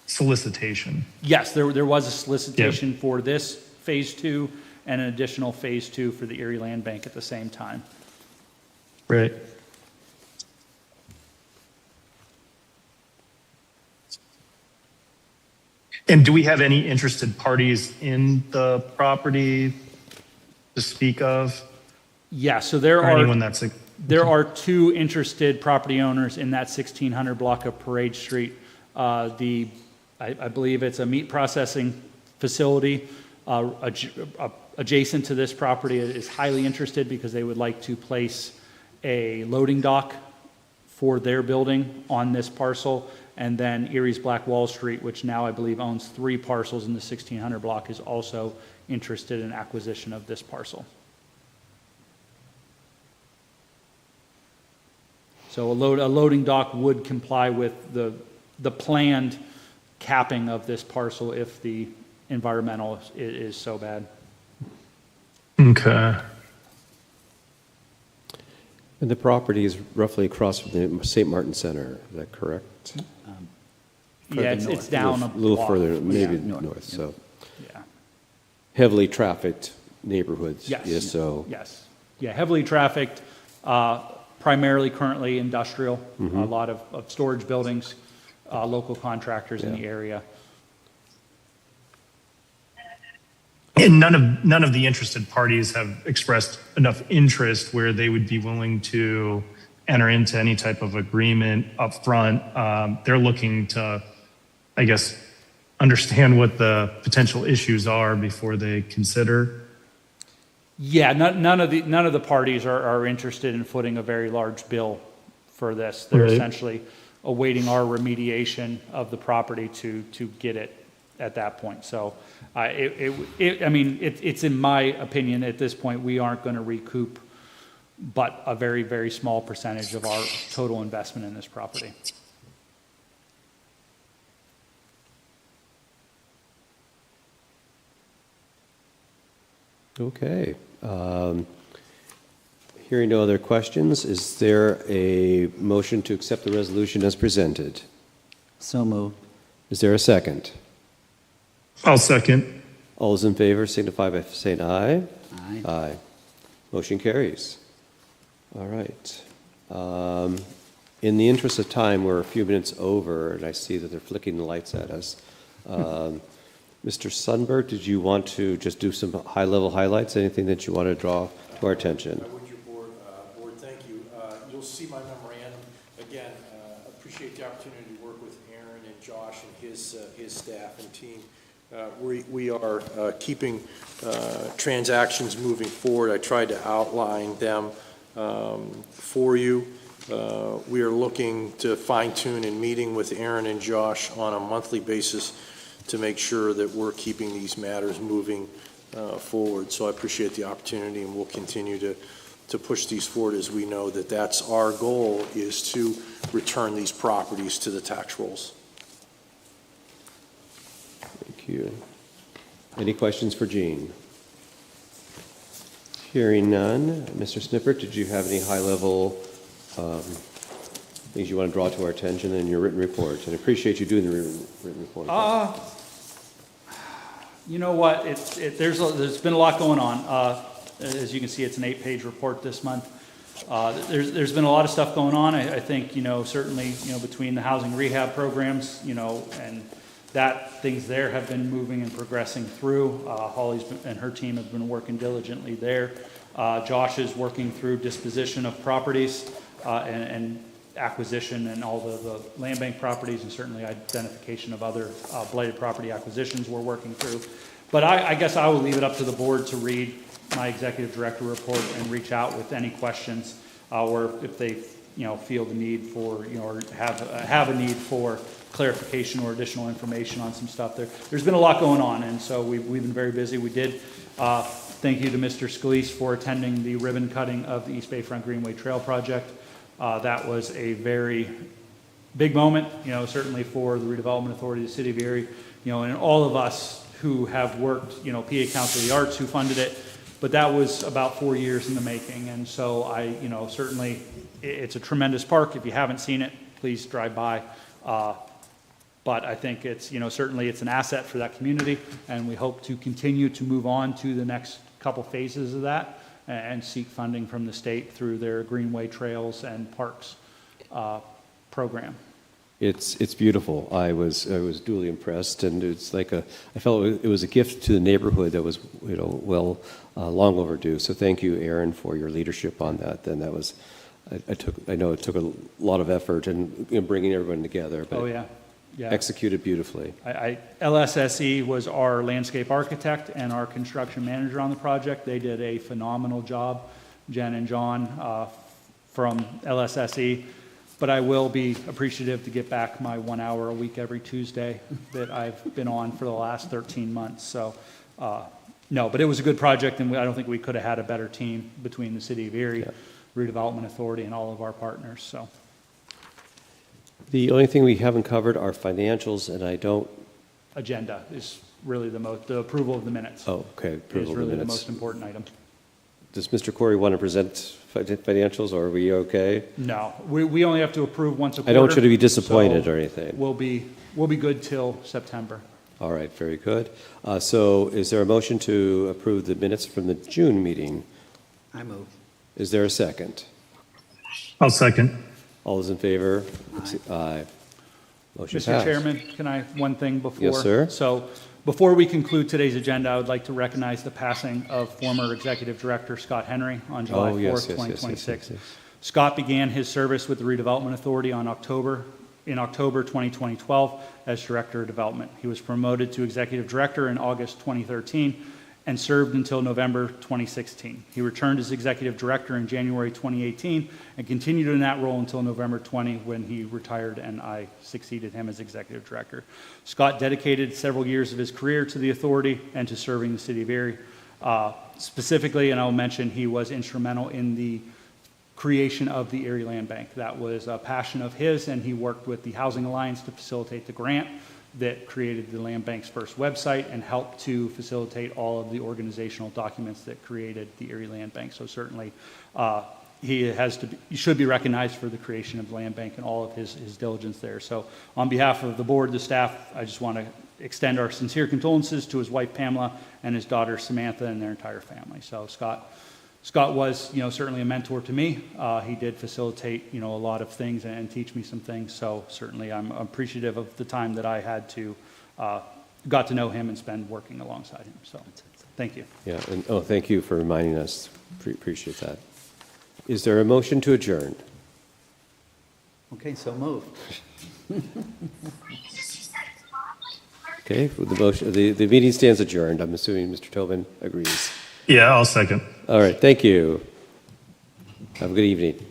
solicitation. Yes, there was a solicitation for this Phase 2 and an additional Phase 2 for the Erie Land Bank at the same time. Right. And do we have any interested parties in the property to speak of? Yeah, so there Or are. anyone that's, There are two interested property owners in that 1600 block of Parade Street. I believe it's a meat processing facility adjacent to this property is highly interested because they would like to place a loading dock for their building on this parcel. And then Erie's Black Wall Street, which now I believe owns 3 parcels in the 1600 block, is also interested in acquisition of this parcel. So a loading dock would comply with the planned capping of this parcel if the environmental is so bad. okay. And the property is roughly across from the St. Martin Center, is that correct? Yeah, Further it's north. down A a little block. further, maybe Yeah, north, north, yeah. so Yeah. heavily trafficked neighborhoods. Yes. Yes, so, Yes. Yeah, heavily trafficked, primarily currently industrial, a lot of storage buildings, local contractors in the Yeah. area. And none of the interested parties have expressed enough interest where they would be willing to enter into any type of agreement up front. They're looking to, I guess, understand what the potential issues are before they consider. Yeah, none of the parties are interested in footing a very large bill for this. They're Right. essentially awaiting our remediation of the property to get it at that point. So, it's in my opinion, at this point, we aren't going to recoup but a very, very small percentage of our total investment in this property. okay. Hearing no other questions, is there a motion to accept the resolution as presented? So moved. Is there a second? I'll second. All those in favor signify by saying aye. Aye. Aye. Motion carries. All right. In the interest of time, we're a few minutes over, and I see that they're flicking the lights at us. Mr. Sundberg, did you want to just do some high-level highlights? Anything that you want to draw to our attention? Would your board, thank you. You'll see my memorandum. Again, appreciate the opportunity to work with Aaron and Josh and his staff and team. We are keeping transactions moving forward. I tried to outline them for you. We are looking to fine-tune and meeting with Aaron and Josh on a monthly basis to make sure that we're keeping these matters moving forward. So I appreciate the opportunity, and we'll continue to push these forward as we know that that's our goal, is to return these properties to the tax rolls. Thank you. Any questions for Gene? Hearing none. Mr. Snippert, did you have any high-level things you want to draw to our attention in your written report? And I appreciate you doing the written report. You know what, there's been a lot going on. As you can see, it's an 8-page report this month. There's been a lot of stuff going on. I think, certainly, between the housing rehab programs, and that things there have been moving and progressing through. Holly's and her team have been working diligently there. Josh is working through disposition of properties and acquisition and all the land bank properties, and certainly identification of other blighted property acquisitions we're working through. But I guess I will leave it up to the board to read my executive director report and reach out with any questions, or if they feel the need for or have a need for clarification or additional information on some stuff. There's been a lot going on, and so we've been very busy. We did thank you to Mr. Scalise for attending the ribbon cutting of the East Bayfront Greenway Trail project. That was a very big moment, certainly for the Redevelopment Authority of the City of Erie, and all of us who have worked, PA Council of the Arts who funded it, but that was about 4 years in the making. And so certainly it's a tremendous park. If you haven't seen it, please drive by. But I think it's, certainly it's an asset for that community, and we hope to continue to move on to the next couple phases of that and seek funding from the state through their Greenway Trails and Parks program. It's beautiful. I was duly impressed, and it's like I felt it was a gift to the neighborhood that was, long overdue. So thank you, Aaron, for your leadership on that. And that was, I know it took a lot of effort and bringing everyone together, but Oh, yeah. Yeah. executed beautifully. LSSE was our landscape architect and our construction manager on the project. They did a phenomenal job, Jen and John from LSSE. But I will be appreciative to get back my 1 hour a week every Tuesday that I've been on for the last 13 months. So, no, but it was a good project, and I don't think we could have had a better team between the City of Erie, Redevelopment Authority, and all of our partners. So, The only thing we haven't covered are financials, and I don't. agenda is really the approval of the minutes. Oh, okay. Is Approval of the really the minutes. most important item. Does Mr. Corey want to present financials, or are we okay? No, we only have to approve once a quarter. I don't want you to be disappointed so or anything. We'll be good till September. All right, very good. So is there a motion to approve the minutes from the June meeting? I move. Is there a second? I'll second. All those in favor? Aye. Motion Mr. passed. Chairman, can I, one thing before? Yes, sir. So before we conclude today's agenda, I would like to recognize the passing of former Executive Director Scott Henry on July Oh, 4th, yes, yes, 2026. yes. Scott began his service with the Redevelopment Authority in October 2012 as Director of Development. He was promoted to Executive Director in August 2013 and served until November 2016. He returned as Executive Director in January 2018 and continued in that role until November 20 when he retired and I succeeded him as Executive Director. Scott dedicated several years of his career to the authority and to serving the City of Erie. Specifically, and I'll mention, he was instrumental in the creation of the Erie Land Bank. That was a passion of his, and he worked with the Housing Alliance to facilitate the grant that created the Land Bank's first website and helped to facilitate all of the organizational documents that created the Erie Land Bank. So certainly he should be recognized for the creation of the Land Bank and all of his diligence there. So on behalf of the board, the staff, I just want to extend our sincere condolences to his wife Pamela and his daughter Samantha and their entire family. So Scott was, certainly a mentor to me. He did facilitate, a lot of things and teach me some things. So certainly I'm appreciative of the time that I had to, got to know him and spend working alongside him. So thank you. Yeah, and thank you for reminding us. Appreciate that. Is there a motion to adjourn? Okay, so moved. Okay, with the motion, the meeting stands adjourned. I'm assuming Mr. Tobin agrees. Yeah, I'll second. All right, thank you. Have a good evening.